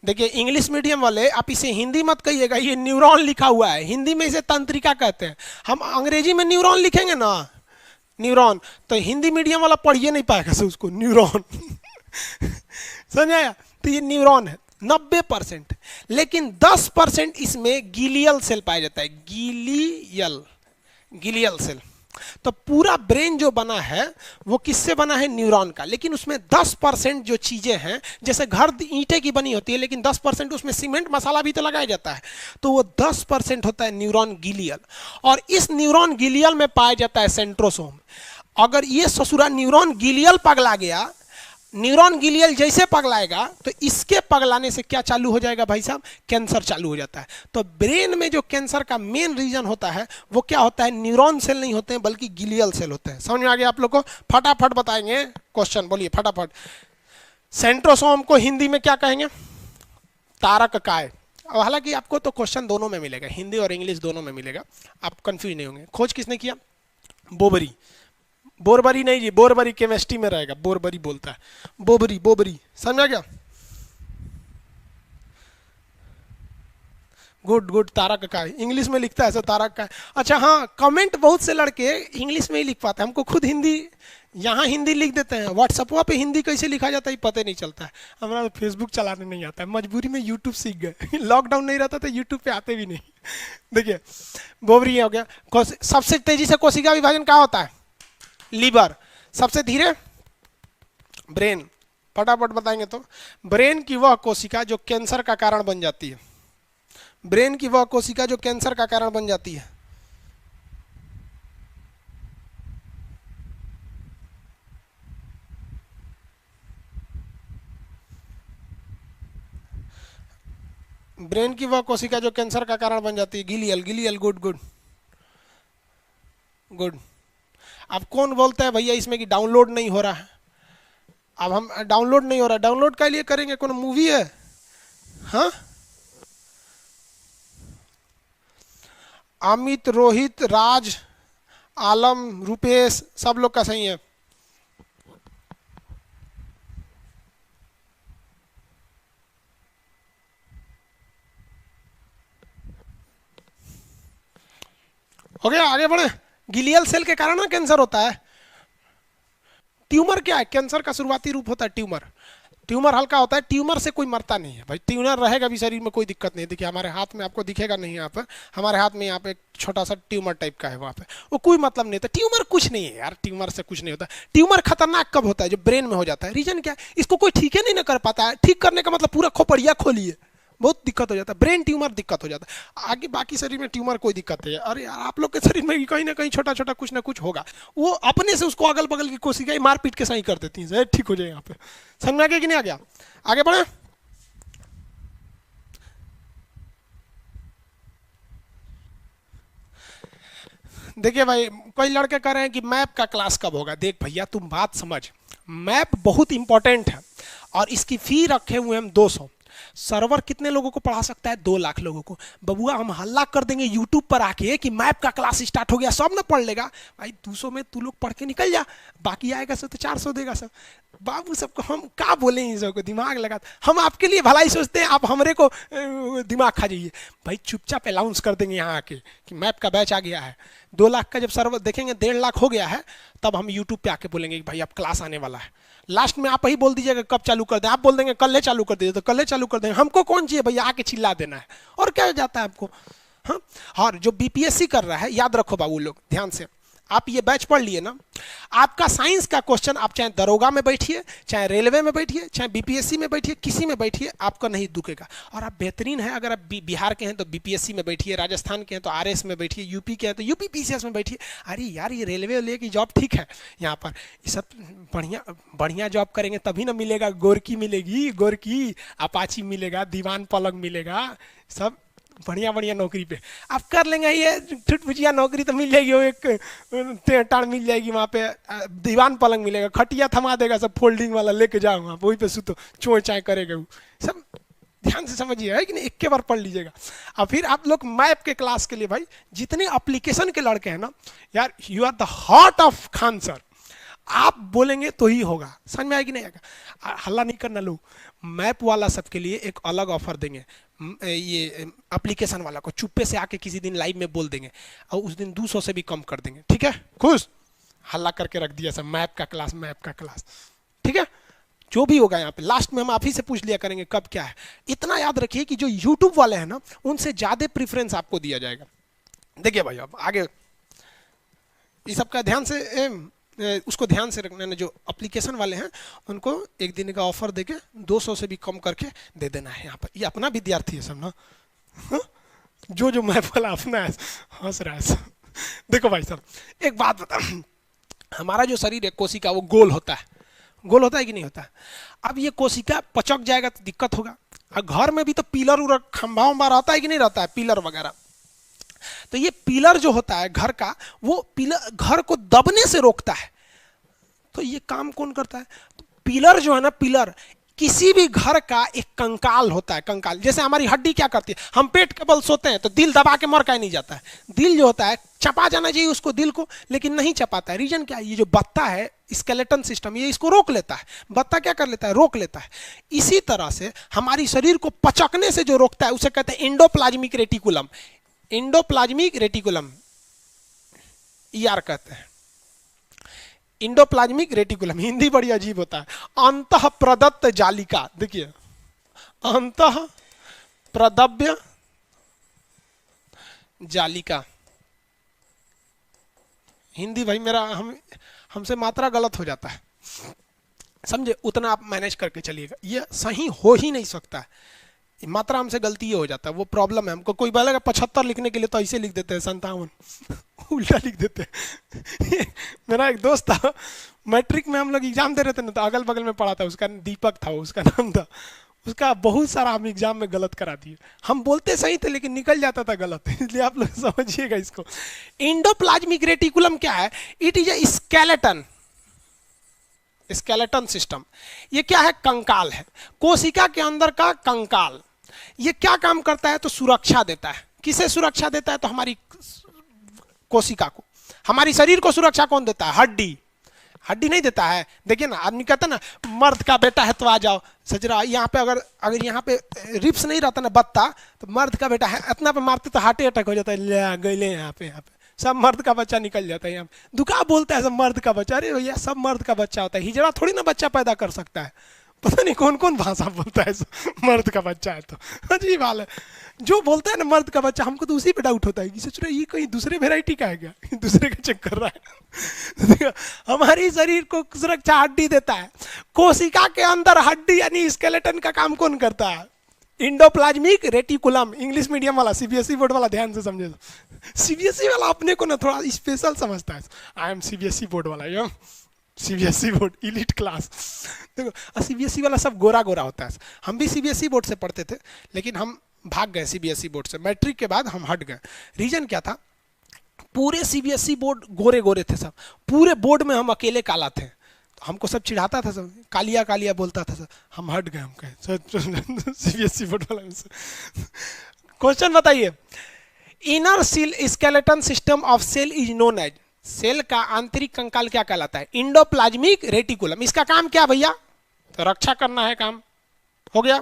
देखिए इंग्लिश मीडियम वाले आप इसे हिंदी मत कहिएगा, ये न्यूरॉन लिखा हुआ है, हिंदी में इसे तंत्रिका कहते हैं। हम अंग्रेजी में न्यूरॉन लिखेंगे ना, न्यूरॉन, तो हिंदी मीडियम वाला पढ़िए नहीं पाएगा से उसको न्यूरॉन समझ आया? तो ये न्यूरॉन है 90%, लेकिन 10% इसमें गीलियल सेल पाया जाता है। गीलियल सेल। तो पूरा ब्रेन जो बना है वो किससे बना है? न्यूरॉन का। लेकिन उसमें 10% जो चीजें हैं, जैसे घर ईंटे की बनी होती है, लेकिन 10% उसमें सीमेंट मसाला भी तो लगाया जाता है, तो वो 10% होता है न्यूरॉन गीलियल। और इस न्यूरॉन गीलियल में पाया जाता है सेंट्रोसोम। अगर ये ससुरा न्यूरॉन गीलियल पगला गया, न्यूरॉन गीलियल जैसे पगलाएगा तो इसके पगलाने से क्या चालू हो जाएगा भाई साहब? कैंसर चालू हो जाता है। तो ब्रेन में जो कैंसर का मेन रीजन होता है वो क्या होता है? न्यूरॉन सेल नहीं होते हैं बल्कि गीलियल सेल होते हैं। समझ में आ गया आप लोग को? फटाफट बताएंगे क्वेश्चन, बोलिए फटाफट। सेंट्रोसोम को हिंदी में क्या कहेंगे? तारक काय। हालांकि आपको तो क्वेश्चन दोनों में मिलेगा, हिंदी और इंग्लिश दोनों में मिलेगा, आप कंफ्यूज नहीं होंगे। खोज किसने किया? बोबरी। बोरबरी नहीं जी, बोरबरी केमिस्ट्री में रहेगा, बोरबरी बोलता है, बोबरी। समझ आ गया? गुड। तारक का है, इंग्लिश में लिखता है ऐसा तारक का है। अच्छा हाँ, कमेंट बहुत से लड़के इंग्लिश में ही लिख पाते हैं, हमको खुद हिंदी यहाँ हिंदी लिख देते हैं, व्हाट्सएप पे हिंदी कैसे लिखा जाता है पता नहीं चलता है। हमारा फेसबुक चलाने नहीं आता है, मजबूरी में यूट्यूब सीख गए लॉकडाउन नहीं रहता तो यूट्यूब पे आते भी नहीं देखिए बोबरी हो गया। सबसे तेजी से कोशिका विभाजन क्या होता है? लीवर। सबसे धीरे ब्रेन। फटाफट बताएंगे तो ब्रेन की वह कोशिका जो कैंसर का कारण बन जाती है, ब्रेन की वह कोशिका जो कैंसर का कारण बन जाती है। ब्रेन की वह कोशिका जो कैंसर का कारण बन जाती है, गिलियल। गुड। अब कौन बोलता है भैया इसमें कि डाउनलोड नहीं हो रहा है? अब हम डाउनलोड नहीं हो रहा, डाउनलोड के लिए करेंगे? कौन मूवी है? हाँ, अमित, रोहित, राज, आलम, रुपेश, सब लोग का सही है। हो गया, आगे बढ़े। गिलियल सेल के कारण ना कैंसर होता है। ट्यूमर क्या है? कैंसर का शुरुआती रूप होता है ट्यूमर। ट्यूमर हल्का होता है, ट्यूमर से कोई मरता नहीं है भाई। ट्यूमर रहेगा भी शरीर में, कोई दिक्कत नहीं। देखिए हमारे हाथ में, आपको दिखेगा नहीं यहाँ पे, हमारे हाथ में यहाँ पे एक छोटा सा ट्यूमर टाइप का है वहाँ पे, वो कोई मतलब नहीं होता। ट्यूमर कुछ नहीं है यार, ट्यूमर से कुछ नहीं होता। ट्यूमर खतरनाक कब होता है? जब ब्रेन में हो जाता है। रीजन क्या है? इसको कोई ठीक ही नहीं ना कर पाता है। ठीक करने का मतलब पूरा खोपड़िया खोलिए, बहुत दिक्कत हो जाता है। ब्रेन ट्यूमर दिक्कत हो जाता है। आगे बाकी शरीर में ट्यूमर कोई दिक्कत नहीं है। अरे यार आप लोग के शरीर में कहीं ना कहीं छोटा छोटा कुछ ना कुछ होगा, वो अपने से उसको अगल बगल की कोशिकाएं मार पीट के सही कर देती हैं, ठीक हो जाए। यहाँ पे समझ में आ गया कि नहीं आ गया? आगे बढ़े। देखिए भाई, कई लड़के कह रहे हैं कि मैप का क्लास कब होगा। देख भैया तुम बात समझ, मैप बहुत इंपॉर्टेंट है और इसकी फी रखे हुए हम 200। सर्वर कितने लोगों को पढ़ा सकता है? 2 लाख लोगों को। बबुआ हम हल्ला कर देंगे यूट्यूब पर आके कि मैप का क्लास स्टार्ट हो गया, सब ना पढ़ लेगा भाई। 200 में तू लोग पढ़ के निकल जा, बाकी आएगा सब तो 400 देगा सब। बाबू सबको हम क्या बोले, इन सबको दिमाग लगा। हम आपके लिए भलाई सोचते हैं, आप हमरे को दिमाग खा जाइए भाई। चुपचाप अनाउंस कर देंगे यहाँ आके कि मैप का बैच आ गया है। 2 लाख का जब सर्वर देखेंगे 1.5 लाख हो गया है, तब हम यूट्यूब पे आके बोलेंगे कि भाई अब क्लास आने वाला है। लास्ट में आप ही बोल दीजिएगा कब चालू कर दें। आप बोल देंगे कल चालू कर दीजिए, तो कल चालू कर देंगे। हमको कौन चाहिए भैया, आके चिल्ला देना है और क्या हो जाता है आपको। हाँ, और जो बीपीएससी कर रहा है, याद रखो बाबू लोग ध्यान से, आप ये बैच पढ़ लिए ना, आपका साइंस का क्वेश्चन, आप चाहे दरोगा में बैठिए, चाहे रेलवे में बैठिए, चाहे बीपीएससी में बैठिए, किसी में बैठिए, आपका नहीं दुखेगा। और आप बेहतरीन है, अगर आप बिहार के हैं तो बीपीएससी में बैठिए, राजस्थान के हैं तो आरएस में बैठिए, यूपी के हैं तो यूपी पीसीएस में बैठिए। अरे यार ये रेलवे ले की जॉब ठीक है, यहाँ पर ये सब बढ़िया बढ़िया जॉब करेंगे तभी ना मिलेगा। गोरकी मिलेगी, गोरकी अपाची मिलेगा, दीवान पलंग मिलेगा, सब बढ़िया बढ़िया नौकरी पे आप कर लेंगे। ये ठुटपुचिया नौकरी तो मिल जाएगी, वो एक टाड़ मिल जाएगी वहाँ पे, दीवान पलंग मिलेगा, खटिया थमा देगा सब फोल्डिंग वाला, लेके जाओ वहाँ पे, वहीं पे सुतो, चोर चाय करेगा वो सब। ध्यान से समझिए है कि नहीं, एक के बार पढ़ लीजिएगा। और फिर आप लोग मैप के क्लास के लिए भाई, जितने एप्लीकेशन के लड़के हैं ना यार, you are the heart of Khan sir. आप बोलेंगे तो ही होगा। समझ में आएगी नहीं आएगा? हल्ला नहीं करना लोग। मैप वाला सबके लिए एक अलग ऑफर देंगे, ये एप्लीकेशन वाला को चुप्पे से आके किसी दिन लाइव में बोल देंगे और उस दिन 200 से भी कम कर देंगे। ठीक है, खुश? हल्ला करके रख दिया सब, मैप का क्लास, मैप का क्लास। ठीक है, जो भी होगा यहाँ पे लास्ट में हम आप ही से पूछ लिया करेंगे कब क्या है। इतना याद रखिए कि जो यूट्यूब वाले हैं ना, उनसे ज्यादा प्रेफरेंस आपको दिया जाएगा। देखिए भाई अब आगे इस सबका ध्यान से उसको ध्यान से रखना है। जो एप्लीकेशन वाले हैं उनको एक दिन का ऑफर देके 200 से भी कम करके दे देना है। यहाँ पर ये अपना विद्यार्थी है सब ना, जो मैप वाला अपना है, हंस रहा है। देखो भाई साहब एक बात बता, हमारा जो शरीर है कोशिका, वो गोल होता है। गोल होता है कि नहीं होता है? अब ये कोशिका पचक जाएगा तो दिक्कत होगा। और घर में भी तो पिलर उलर खंभा उम्बा रहता है कि नहीं रहता है, पिलर वगैरह। तो ये पिलर जो होता है घर का, वो पिलर घर को दबने से रोकता है। तो ये काम कौन करता है? तो पिलर जो है ना, पिलर किसी भी घर का एक कंकाल होता है। कंकाल जैसे हमारी हड्डी क्या करती है, हम पेट के बल सोते हैं तो दिल दबा के मर का नहीं जाता है। दिल जो होता है चपा जाना चाहिए उसको, दिल को, लेकिन नहीं चपाता है। रीजन क्या है? ये जो बत्ता है, स्केलेटन सिस्टम, ये इसको रोक लेता है। बत्ता क्या कर लेता है? रोक लेता है। इसी तरह से हमारी शरीर को पचकने से जो रोकता है उसे कहते हैं endoplasmic reticulum. Endoplasmic reticulum ER कहते हैं। इंडोप्लाज्मिक रेटिकुलम, हिंदी बड़ी अजीब होता है। अंतः प्रदत्त जालिका, देखिए अंतः प्रदव्य जालिका। हिंदी भाई मेरा हमसे मात्रा गलत हो जाता है, समझे? उतना आप मैनेज करके चलिएगा, ये सही हो ही नहीं सकता है। मात्रा हमसे गलती हो जाता है, वो प्रॉब्लम है हमको। कोई बोलेगा 75 लिखने के लिए तो ऐसे लिख देते हैं 57, उल्टा लिख देते हैं। मेरा एक दोस्त था, मैट्रिक में हम लोग एग्जाम दे रहे थे ना, तो अगल बगल में पढ़ा था, उसका दीपक था, उसका नाम था। उसका बहुत सारा हम एग्जाम में गलत करा दिए। हम बोलते सही थे लेकिन निकल जाता था गलत, इसलिए आप लोग समझिएगा इसको। एंडोप्लाज्मिक रेटिकुलम क्या है? It is a skeleton, skeleton system. ये क्या है? कंकाल है, कोशिका के अंदर का कंकाल। ये क्या काम करता है? तो सुरक्षा देता है। किसे सुरक्षा देता है? तो हमारी कोशिका को। हमारी शरीर को सुरक्षा कौन देता है? हड्डी। हड्डी नहीं देता है। देखिए ना, आदमी कहता है ना मर्द का बेटा है तो आ जाओ सजरा। यहाँ पे अगर यहाँ पे रिप्स नहीं रहता ना, बत्ता, तो मर्द का बेटा है, इतना पे मारते तो हार्ट अटैक हो जाता है। ले गए यहाँ पे सब मर्द का बच्चा निकल जाता है यहाँ। दुका बोलता है सब मर्द का बच्चा, अरे भैया सब मर्द का बच्चा होता है, हिजड़ा थोड़ी ना बच्चा पैदा कर सकता है। पता नहीं कौन कौन भाषा बोलता है मर्द का बच्चा है, तो अजीब हाल है। जो बोलता है ना मर्द का बच्चा, हमको तो उसी पे डाउट होता है कि सोच रहे ये कहीं दूसरे वेराइटी का है क्या, दूसरे का चेक कर रहा है। हमारी शरीर को सुरक्षा हड्डी देता है, कोशिका के अंदर हड्डी यानी स्केलेटन का काम कौन करता है? Endoplasmic reticulum. इंग्लिश मीडियम वाला, सीबीएसई बोर्ड वाला ध्यान से समझे। सीबीएसई वाला अपने को ना थोड़ा स्पेशल समझता है। आई एम सीबीएसई बोर्ड वाला, यो सीबीएसई बोर्ड इलीट क्लास। देखो सीबीएसई वाला सब गोरा गोरा होता है। हम भी सीबीएसई बोर्ड से पढ़ते थे, लेकिन हम भाग गए सीबीएसई बोर्ड से। मैट्रिक के बाद हम हट गए। रीजन क्या था? पूरे सीबीएसई बोर्ड गोरे गोरे थे सब, पूरे बोर्ड में हम अकेले काला थे। तो हमको सब चिढ़ाता था, सब कालिया कालिया बोलता था सब। हम हट गए, हम कहे सीबीएसई बोर्ड वाला से। क्वेश्चन बताइए, inner cell skeleton system of cell is known as. सेल का आंतरिक कंकाल क्या कहलाता है? Endoplasmic reticulum. इसका काम क्या भैया? तो रक्षा करना है, काम हो गया।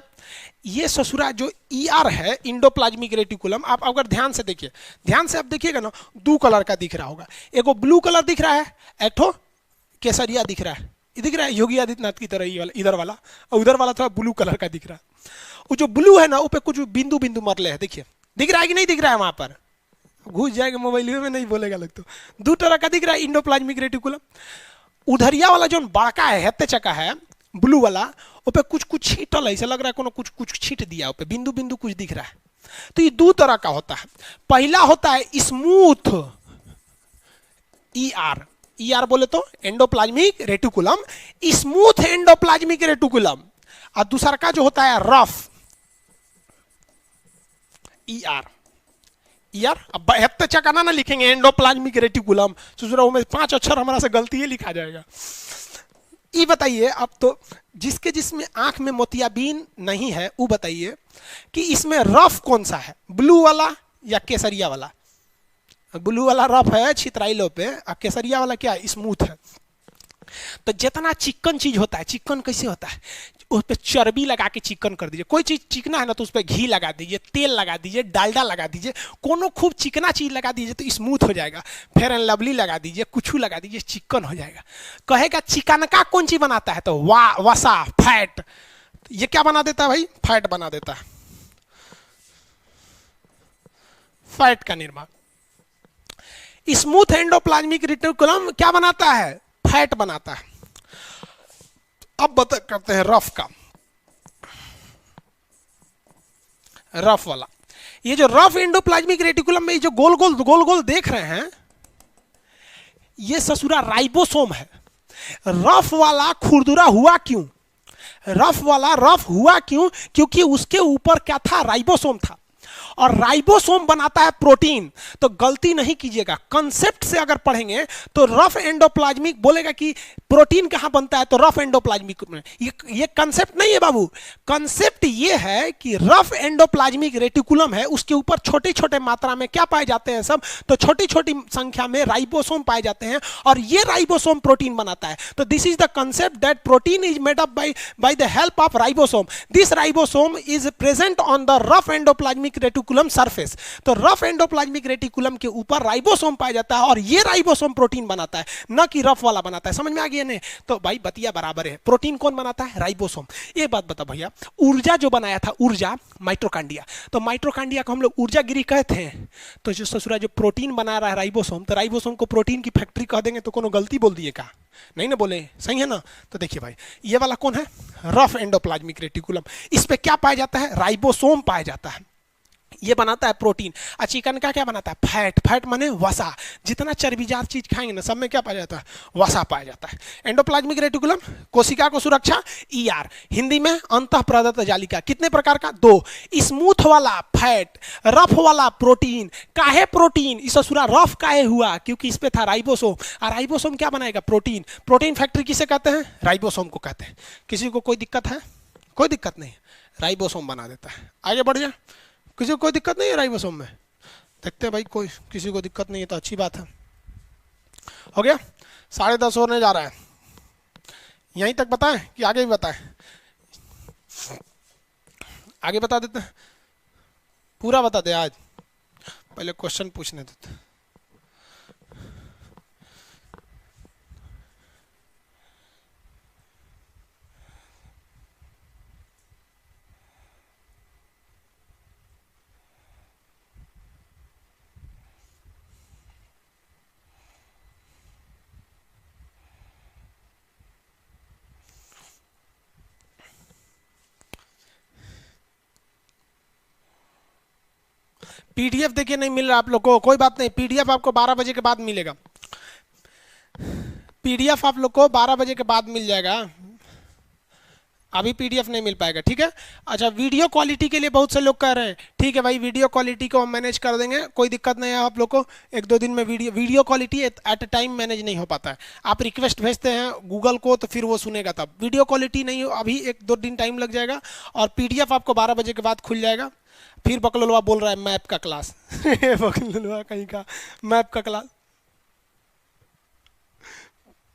ये ससुरा जो ईआर है इंडोप्लाज्मिक रेटिकुलम, आप अगर ध्यान से देखिए, ध्यान से आप देखिएगा ना, दो कलर का दिख रहा होगा। एगो ब्लू कलर दिख रहा है, एक ठो केसरिया दिख रहा है। ये दिख रहा है योगी आदित्यनाथ की तरह, ये वाला इधर वाला, और उधर वाला थोड़ा ब्लू कलर का दिख रहा है। वो जो ब्लू है ना, वो पे कुछ बिंदु बिंदु मरले है, देखिए दिख रहा है कि नहीं दिख रहा है? वहां पर घुस जाएगा मोबाइल में, नहीं बोलेगा लोग। तो दो तरह का दिख रहा है इंडोप्लाज्मिक रेटिकुलम। उधरिया वाला जो बड़का है, हेत्ते चका है ब्लू वाला, वो पे कुछ कुछ छींटल है, ऐसा लग रहा है कोनो कुछ कुछ छींट दिया, वो पे बिंदु बिंदु कुछ दिख रहा है। तो ये दो तरह का होता है। पहला होता है स्मूथ ईआर, ईआर बोले तो endoplasmic reticulum, smooth endoplasmic reticulum. और दूसरा का जो होता है रफ ईआर। यार अब हेत्ते चका ना लिखेंगे एंडोप्लाज्मिक रेटिकुलम, सुसुरा में 5 अक्षर हमारा से गलती ही लिखा जाएगा। ये बताइए अब तो, जिसके जिसमें आंख में मोतियाबिंद नहीं है वो बताइए कि इसमें रफ कौन सा है, ब्लू वाला या केसरिया वाला? ब्लू वाला रफ है छितराइलों पे, और केसरिया वाला क्या है? स्मूथ है। तो जितना चिकन चीज होता है, चिकन कैसे होता है? उस पर चर्बी लगा के चिकन कर दीजिए। कोई चीज चिकना है ना, तो उस पर घी लगा दीजिए, तेल लगा दीजिए, डालडा लगा दीजिए, कोनो खूब चिकना चीज लगा दीजिए तो स्मूथ हो जाएगा। फेयर एंड लवली लगा दीजिए, कुछ लगा दीजिए, चिकन हो जाएगा। कहेगा चिकनका कौन सी बनाता है? तो वसा, फैट। ये क्या बना देता है भाई? फैट बना देता है, फैट का निर्माण। स्मूथ एंडोप्लाज्मिक रेटिकुलम क्या बनाता है? फैट बनाता है। अब करते हैं रफ का। रफ वाला, ये जो रफ एंडोप्लाज्मिक रेटिकुलम में जो गोल गोल देख रहे हैं, ये ससुरा राइबोसोम है। रफ वाला खुरदुरा हुआ क्यों? रफ वाला रफ हुआ क्यों? क्योंकि उसके ऊपर क्या था? राइबोसोम था, और राइबोसोम बनाता है प्रोटीन। तो गलती नहीं कीजिएगा, कंसेप्ट से अगर पढ़ेंगे तो रफ एंडोप्लाज्मिक बोलेगा कि प्रोटीन कहां बनता है, तो रफ एंडोप्लाज्मिक में। ये कंसेप्ट नहीं है बाबू, कंसेप्ट ये है कि रफ एंडोप्लाज्मिक रेटिकुलम है, उसके ऊपर छोटे छोटे मात्रा में क्या पाए जाते हैं सब? तो छोटी छोटी संख्या में राइबोसोम पाए जाते हैं, और ये राइबोसोम प्रोटीन बनाता है। तो this is the concept that protein is made up by the help of ribosome. This ribosome is present on the rough endoplasmic reticulum surface. तो रफ एंडोप्लाज्मिक रेटिकुलम के ऊपर राइबोसोम पाया जाता है, और ये राइबोसोम प्रोटीन बनाता है, न कि रफ वाला बनाता है। समझ में आ गया नहीं? तो भाई बतिया बराबर है। प्रोटीन कौन बनाता है? राइबोसोम। एक बात बता भैया, ऊर्जा जो बनाया था, ऊर्जा माइटोकांड्रिया, तो माइटोकांड्रिया को हम लोग ऊर्जा गिरी कहते हैं। तो जो ससुरा जो प्रोटीन बना रहा है राइबोसोम, तो राइबोसोम को प्रोटीन की फैक्ट्री कह देंगे तो कोनो गलती बोल दिए का? नहीं ना बोले, सही है ना? तो देखिए भाई, ये वाला कौन है? Rough endoplasmic reticulum. इस पे क्या पाया जाता है? राइबोसोम पाया जाता है, ये बनाता है प्रोटीन। और चिकन का क्या बनाता है? फैट। फैट माने वसा। जितना चर्बीदार चीज खाएंगे ना, सब में क्या पाया जाता है? वसा पाया जाता है। एंडोप्लाज्मिक रेटिकुलम कोशिका को सुरक्षा, ईआर। हिंदी में अंतः प्रदत्त जालिका। कितने प्रकार का? 2। स्मूथ वाला फैट, रफ वाला प्रोटीन। काहे प्रोटीन? इस ससुरा रफ काहे हुआ? क्योंकि इस पे था राइबोसोम, और राइबोसोम क्या बनाएगा? प्रोटीन। प्रोटीन फैक्ट्री किसे कहते हैं? राइबोसोम को कहते हैं। किसी को कोई दिक्कत है? कोई दिक्कत नहीं, राइबोसोम बना देता है। आगे बढ़ जाए, किसी को कोई दिक्कत नहीं है राइबोसोम में? देखते हैं भाई, कोई किसी को दिक्कत नहीं है तो अच्छी बात है। हो गया, 10:30 होने जा रहा है। यहीं तक बताएं कि आगे भी बताएं? आगे बता देते हैं, पूरा बता दे आज। पहले क्वेश्चन पूछने देते। पीडीएफ देखिए नहीं मिल रहा आप लोग को, कोई बात नहीं, पीडीएफ आपको 12 बजे के बाद मिलेगा। पीडीएफ आप लोग को 12 बजे के बाद मिल जाएगा, अभी पीडीएफ नहीं मिल पाएगा, ठीक है। अच्छा, वीडियो क्वालिटी के लिए बहुत से लोग कह रहे हैं, ठीक है भाई, वीडियो क्वालिटी को हम मैनेज कर देंगे, कोई दिक्कत नहीं है आप लोग को। 1-2 दिन में video quality at a time manage नहीं हो पाता है। आप रिक्वेस्ट भेजते हैं गूगल को तो फिर वो सुनेगा, तब वीडियो क्वालिटी नहीं हो, अभी 1-2 दिन टाइम लग जाएगा। और पीडीएफ आपको 12 बजे के बाद खुल जाएगा। फिर बकलोलवा बोल रहा है मैप का क्लास बकलोलवा कहीं का मैप का क्लास।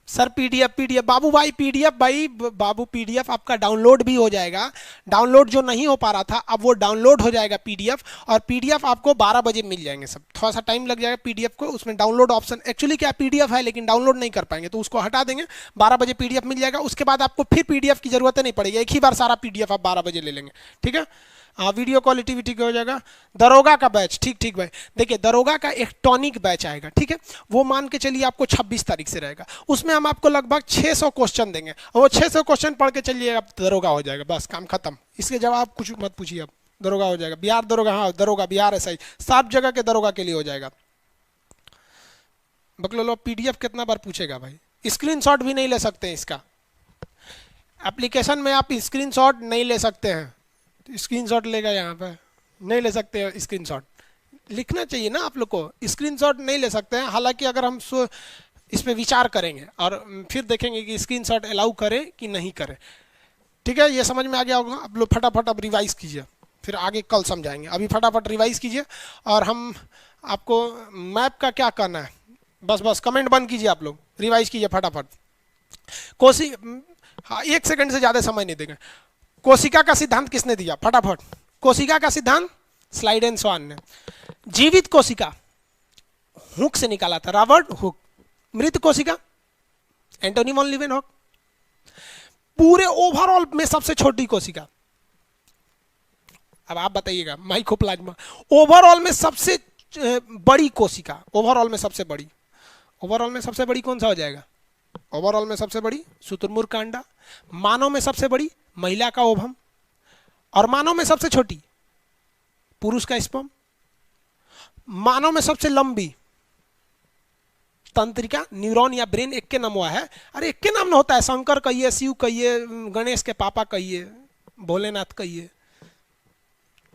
सर पीडीएफ बाबू भाई, पीडीएफ भाई बाबू, पीडीएफ आपका डाउनलोड भी हो जाएगा। डाउनलोड जो नहीं हो पा रहा था अब वो डाउनलोड हो जाएगा पीडीएफ, और पीडीएफ आपको 12 बजे मिल जाएंगे सब। थोड़ा सा टाइम लग जाएगा पीडीएफ को, उसमें डाउनलोड ऑप्शन, एक्चुअली क्या पीडीएफ है लेकिन डाउनलोड नहीं कर पाएंगे तो उसको हटा देंगे। 12 बजे पीडीएफ मिल जाएगा, उसके बाद आपको फिर पीडीएफ की जरूरत नहीं पड़ेगी, एक ही बार सारा पीडीएफ आप 12 बजे ले लेंगे, ठीक है। हाँ, वीडियो क्वालिटी भी ठीक हो जाएगा। दरोगा का बैच, ठीक भाई, देखिए दरोगा का एक टॉनिक बैच आएगा, ठीक है। वो मान के चलिए आपको 26 तारीख से रहेगा, उसमें हम आपको लगभग 600 क्वेश्चन देंगे, और वो 600 क्वेश्चन पढ़ के चलिए आप दरोगा हो जाएगा, बस काम खत्म। इसके जवाब कुछ मत पूछिए, अब दरोगा हो जाएगा। बिहार दरोगा, हाँ दरोगा बिहार एसआई, 7 जगह के दरोगा के लिए हो जाएगा। बकलोलो पीडीएफ कितना बार पूछेगा भाई, स्क्रीनशॉट भी नहीं ले सकते हैं इसका, एप्लीकेशन में आप स्क्रीनशॉट नहीं ले सकते हैं। स्क्रीनशॉट लेगा यहाँ पे, नहीं ले सकते हैं स्क्रीनशॉट, लिखना चाहिए ना आप लोग को, स्क्रीनशॉट नहीं ले सकते हैं। हालांकि अगर हम इस पे विचार करेंगे और फिर देखेंगे कि स्क्रीनशॉट अलाउ करें कि नहीं करें, ठीक है। ये समझ में आ गया होगा, आप लोग फटाफट अब रिवाइज कीजिए, फिर आगे कल समझाएंगे। अभी फटाफट रिवाइज कीजिए, और हम आपको मैप का क्या करना है, बस कमेंट बंद कीजिए, आप लोग रिवाइज कीजिए फटाफट। हाँ, 1 सेकंड से ज़्यादा समय नहीं देंगे। कोशिका का सिद्धांत किसने दिया, फटाफट। कोशिका का सिद्धांत स्लाइड एंड स्वान ने। जीवित कोशिका हुक से निकाला था, रॉबर्ट हुक। मृत कोशिका एंटोनी वॉन लीवेनहॉक। पूरे ओवरऑल में सबसे छोटी कोशिका, अब आप बताइएगा, माइकोप्लाज्मा। ओवरऑल में सबसे बड़ी कोशिका, ओवरऑल में सबसे बड़ी, ओवरऑल में सबसे बड़ी कौन सा हो जाएगा, ओवरऑल में सबसे बड़ी शुतुरमुर्ग का अंडा। मानव में सबसे बड़ी महिला का ओवम, और मानव में सबसे छोटी पुरुष का स्पर्म। मानव में सबसे लंबी तंत्रिका, न्यूरॉन या ब्रेन, एक के नाम हुआ है। अरे एक के नाम ना होता है, शंकर कहिए, शिव कहिए, गणेश के पापा कहिए, भोलेनाथ कहिए,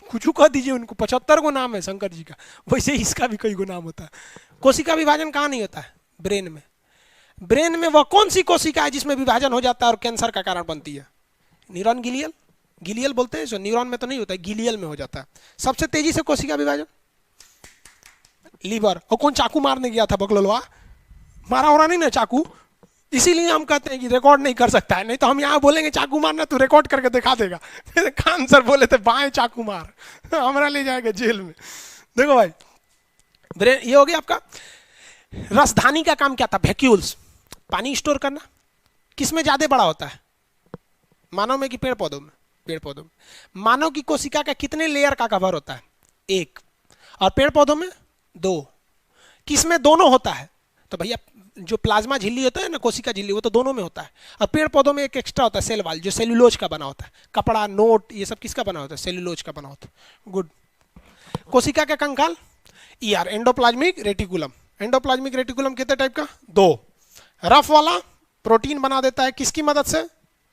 कुछ कह दीजिए उनको, 75 गो नाम है शंकर जी का, वैसे इसका भी कई गो नाम होता है। कोशिका विभाजन कहाँ नहीं होता है, ब्रेन में। ब्रेन में वह कौन सी कोशिका है जिसमें विभाजन हो जाता है और कैंसर का कारण बनती है, न्यूरॉन गिलियल, गिलियल बोलते हैं, जो न्यूरॉन में तो नहीं होता है, गिलियल में हो जाता है। सबसे तेजी से कोशिका विभाजन लीवर। और कौन चाकू मारने गया था बकलोलवा, मारा हो रहा नहीं ना चाकू, इसीलिए हम कहते हैं कि रिकॉर्ड नहीं कर सकता है, नहीं तो हम यहाँ बोलेंगे चाकू मारना, तो रिकॉर्ड करके दिखा देगा। खान सर बोले थे बाएं चाकू मार, हमारा ले जाएगा जेल में। देखो भाई, ब्रेन ये हो गया आपका। रसधानी का काम क्या था, वैक्यूल्स, पानी स्टोर करना। किसमें ज्यादा बड़ा होता है, मानव में कि पेड़ पौधों में, पेड़ पौधों में। मानव की कोशिका का कितने लेयर का कवर होता है, 1, और पेड़ पौधों में 2। किसमें दोनों होता है, तो भैया जो प्लाज्मा झिल्ली होता है ना, कोशिका झिल्ली, वो तो दोनों में होता है। और पेड़ पौधों में एक एक्स्ट्रा होता है, सेल वाल, जो सेल्यूलोज का बना होता है। कपड़ा, नोट, ये सब किसका बना होता है, सेल्यूलोज का बना होता है। गुड। कोशिका का कंकाल, ER, endoplasmic reticulum. Endoplasmic reticulum कितने टाइप का, 2। रफ वाला प्रोटीन बना देता है, किसकी मदद से,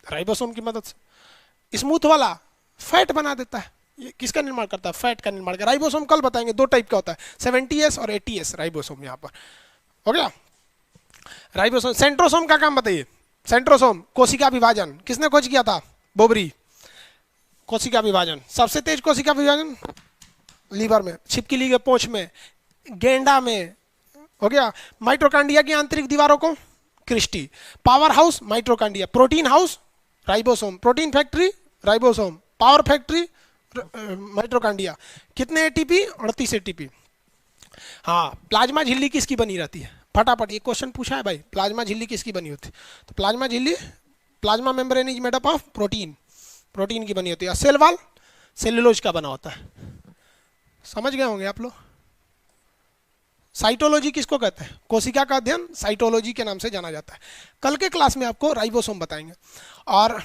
राइबोसोम की मदद से। स्मूथ वाला फैट बना देता है, ये किसका निर्माण करता है, फैट का निर्माण करता है। राइबोसोम कल बताएंगे, 2 टाइप का होता है, 70S और 80S राइबोसोम। यहाँ पर हो गया राइबोसोम। सेंट्रोसोम का काम बताइए, सेंट्रोसोम कोशिका विभाजन, किसने खोज किया था, बोबरी। कोशिका विभाजन, सबसे तेज कोशिका विभाजन लीवर में, छिपकली के पोंछ में, गेंडा में। हो गया। माइटोकांड्रिया की आंतरिक दीवारों को cristae. Power house mitochondria, protein house ribosome, protein factory ribosome, power factory mitochondria. कितने एटीपी, 38 एटीपी। हाँ, प्लाज्मा झिल्ली किसकी बनी रहती है, फटाफट ये क्वेश्चन पूछा है भाई, प्लाज्मा झिल्ली किसकी बनी होती है, तो प्लाज्मा झिल्ली, plasma membrane is made up of protein, protein की बनी होती है। सेल वॉल सेल्यूलोज का बना होता है। समझ गए होंगे आप लोग। साइटोलॉजी किसको कहते हैं, कोशिका का अध्ययन साइटोलॉजी के नाम से जाना जाता है। कल के क्लास में आपको राइबोसोम बताएंगे। और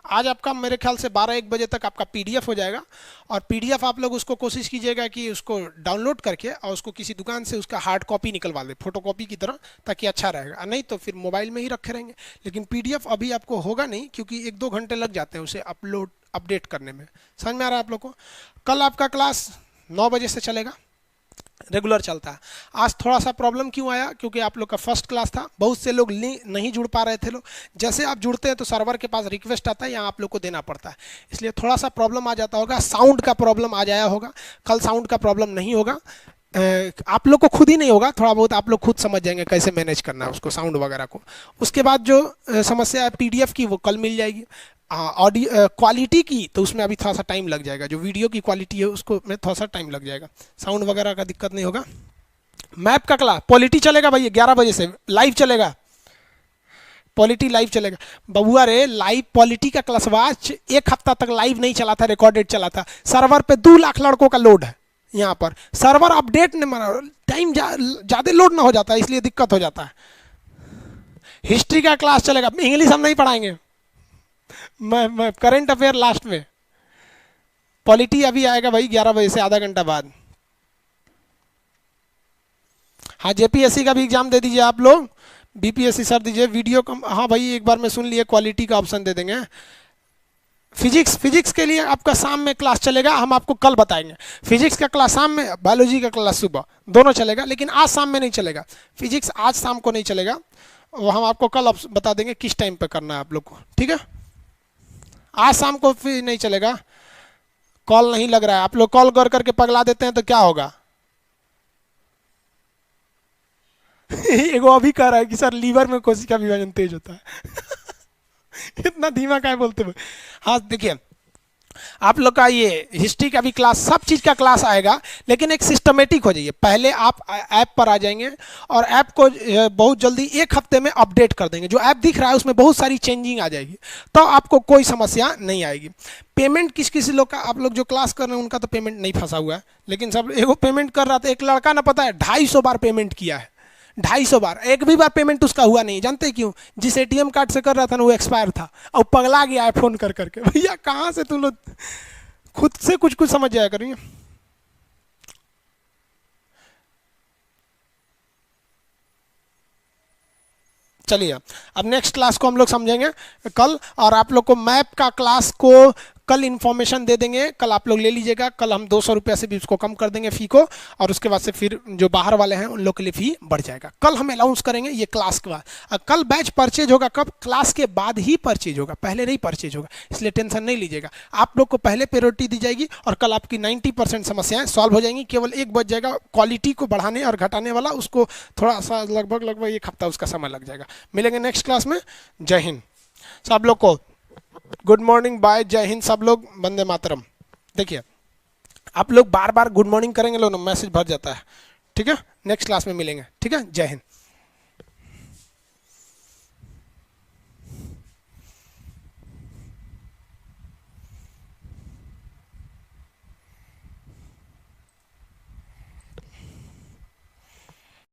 आज आपका मेरे ख्याल से 12-1 बजे तक आपका पीडीएफ हो जाएगा, और पीडीएफ आप लोग उसको कोशिश कीजिएगा कि उसको डाउनलोड करके और उसको किसी दुकान से उसका हार्ड कॉपी निकलवा ले, फोटोकॉपी की तरह, ताकि अच्छा रहेगा। नहीं तो फिर मोबाइल में ही रखे रहेंगे। लेकिन पीडीएफ अभी आपको होगा नहीं, क्योंकि 1-2 घंटे लग जाते हैं उसे अपडेट करने में। समझ में आ रहा है आप लोग को? कल आपका क्लास 9 बजे से चलेगा, रेगुलर चलता है। आज थोड़ा सा प्रॉब्लम क्यों आया? क्योंकि आप लोग का फर्स्ट क्लास था, बहुत से लोग नहीं जुड़ पा रहे थे लोग। जैसे आप जुड़ते हैं तो सर्वर के पास रिक्वेस्ट आता है, यहाँ आप लोग को देना पड़ता है, इसलिए थोड़ा सा प्रॉब्लम आ जाता होगा। साउंड का प्रॉब्लम आ जाया होगा। कल साउंड का प्रॉब्लम नहीं होगा, आप लोग को खुद ही नहीं होगा, थोड़ा बहुत आप लोग खुद समझ जाएंगे कैसे मैनेज करना है उसको, साउंड वगैरह को। उसके बाद जो समस्या है पीडीएफ की, वो कल मिल जाएगी। ऑडियो क्वालिटी की तो उसमें अभी थोड़ा सा टाइम लग जाएगा, जो वीडियो की क्वालिटी है उसको में थोड़ा सा टाइम लग जाएगा। साउंड वगैरह का दिक्कत नहीं होगा। मैप का क्लास पॉलिटी चलेगा भैया 11 बजे से लाइव चलेगा, पॉलिटी लाइव चलेगा। बबुआ रे, लाइव पॉलिटी का क्लासवाच 1 हफ्ता तक लाइव नहीं चला था, रिकॉर्डेड चला था। सर्वर पे 2 लाख लड़कों का लोड है। यहाँ पर सर्वर अपडेट नहीं मारा, टाइम ज़्यादा लोड ना हो जाता है, इसलिए दिक्कत हो जाता है। हिस्ट्री का क्लास चलेगा, इंग्लिश हम नहीं पढ़ाएंगे, मैं करंट अफेयर लास्ट में। पॉलिटी अभी आएगा भाई 11 बजे से आधा घंटा बाद। हाँ, जेपीएससी का भी एग्जाम दे दीजिए आप लोग, बीपीएससी सर दीजिए। वीडियो कम, हाँ भाई एक बार मैं सुन लिए, क्वालिटी का ऑप्शन दे देंगे। फिजिक्स के लिए आपका शाम में क्लास चलेगा, हम आपको कल बताएंगे। फिजिक्स का क्लास शाम में, बायोलॉजी का क्लास सुबह, दोनों चलेगा। लेकिन आज शाम में नहीं चलेगा, फिजिक्स आज शाम को नहीं चलेगा, वो हम आपको कल बता देंगे किस टाइम पे करना है आप लोग को, ठीक है? आज शाम को फिर नहीं चलेगा, कॉल नहीं लग रहा है। आप लोग कॉल कर करके पगला देते हैं तो क्या होगा? एगो अभी कह रहा है कि सर लीवर में कोशिका विभाजन तेज होता है। इतना धीमा क्या बोलते हुए? हाँ देखिए, आप लोग का ये हिस्ट्री का भी क्लास, सब चीज़ का क्लास आएगा, लेकिन एक सिस्टमेटिक हो जाइए। पहले आप ऐप पर आ जाएंगे और ऐप को बहुत जल्दी 1 हफ्ते में अपडेट कर देंगे। जो ऐप दिख रहा है उसमें बहुत सारी चेंजिंग आ जाएगी, तो आपको कोई समस्या नहीं आएगी। पेमेंट किसी लोग का, आप लोग जो क्लास कर रहे हैं उनका तो पेमेंट नहीं फंसा हुआ है, लेकिन सब एगो पेमेंट कर रहा था, एक लड़का ना पता है 250 बार पेमेंट किया है, 250 बार, एक भी बार पेमेंट उसका हुआ नहीं। जानते क्यों? जिस एटीएम कार्ड से कर रहा था ना वो एक्सपायर था, और पगला गया है फोन कर करके। भैया कहाँ से तुम लोग खुद से कुछ समझ जाया करेंगे। चलिए अब नेक्स्ट क्लास को हम लोग समझेंगे कल, और आप लोग को मैप का क्लास को कल इन्फॉर्मेशन दे देंगे। कल आप लोग ले लीजिएगा, कल हम 200 रुपया से भी उसको कम कर देंगे फ़ी को, और उसके बाद से फिर जो बाहर वाले हैं उन लोग के लिए फ़ी बढ़ जाएगा। कल हम अनाउंस करेंगे ये क्लास के बाद। कल बैच परचेज होगा कब? क्लास के बाद ही परचेज होगा, पहले नहीं परचेज होगा, इसलिए टेंशन नहीं लीजिएगा। आप लोग को पहले प्रायोरिटी दी जाएगी, और कल आपकी 90% समस्याएं सॉल्व हो जाएंगी। केवल एक बच जाएगा क्वालिटी को बढ़ाने और घटाने वाला, उसको थोड़ा सा लगभग 1 हफ्ता उसका समय लग जाएगा। मिलेंगे नेक्स्ट क्लास में। जय हिंद सब लोग को, गुड मॉर्निंग, बाय, जय हिंद सब लोग, वंदे मातरम। देखिए आप लोग बार बार गुड मॉर्निंग करेंगे लोग ना, मैसेज भर जाता है, ठीक है? नेक्स्ट क्लास में मिलेंगे, ठीक है? जय हिंद।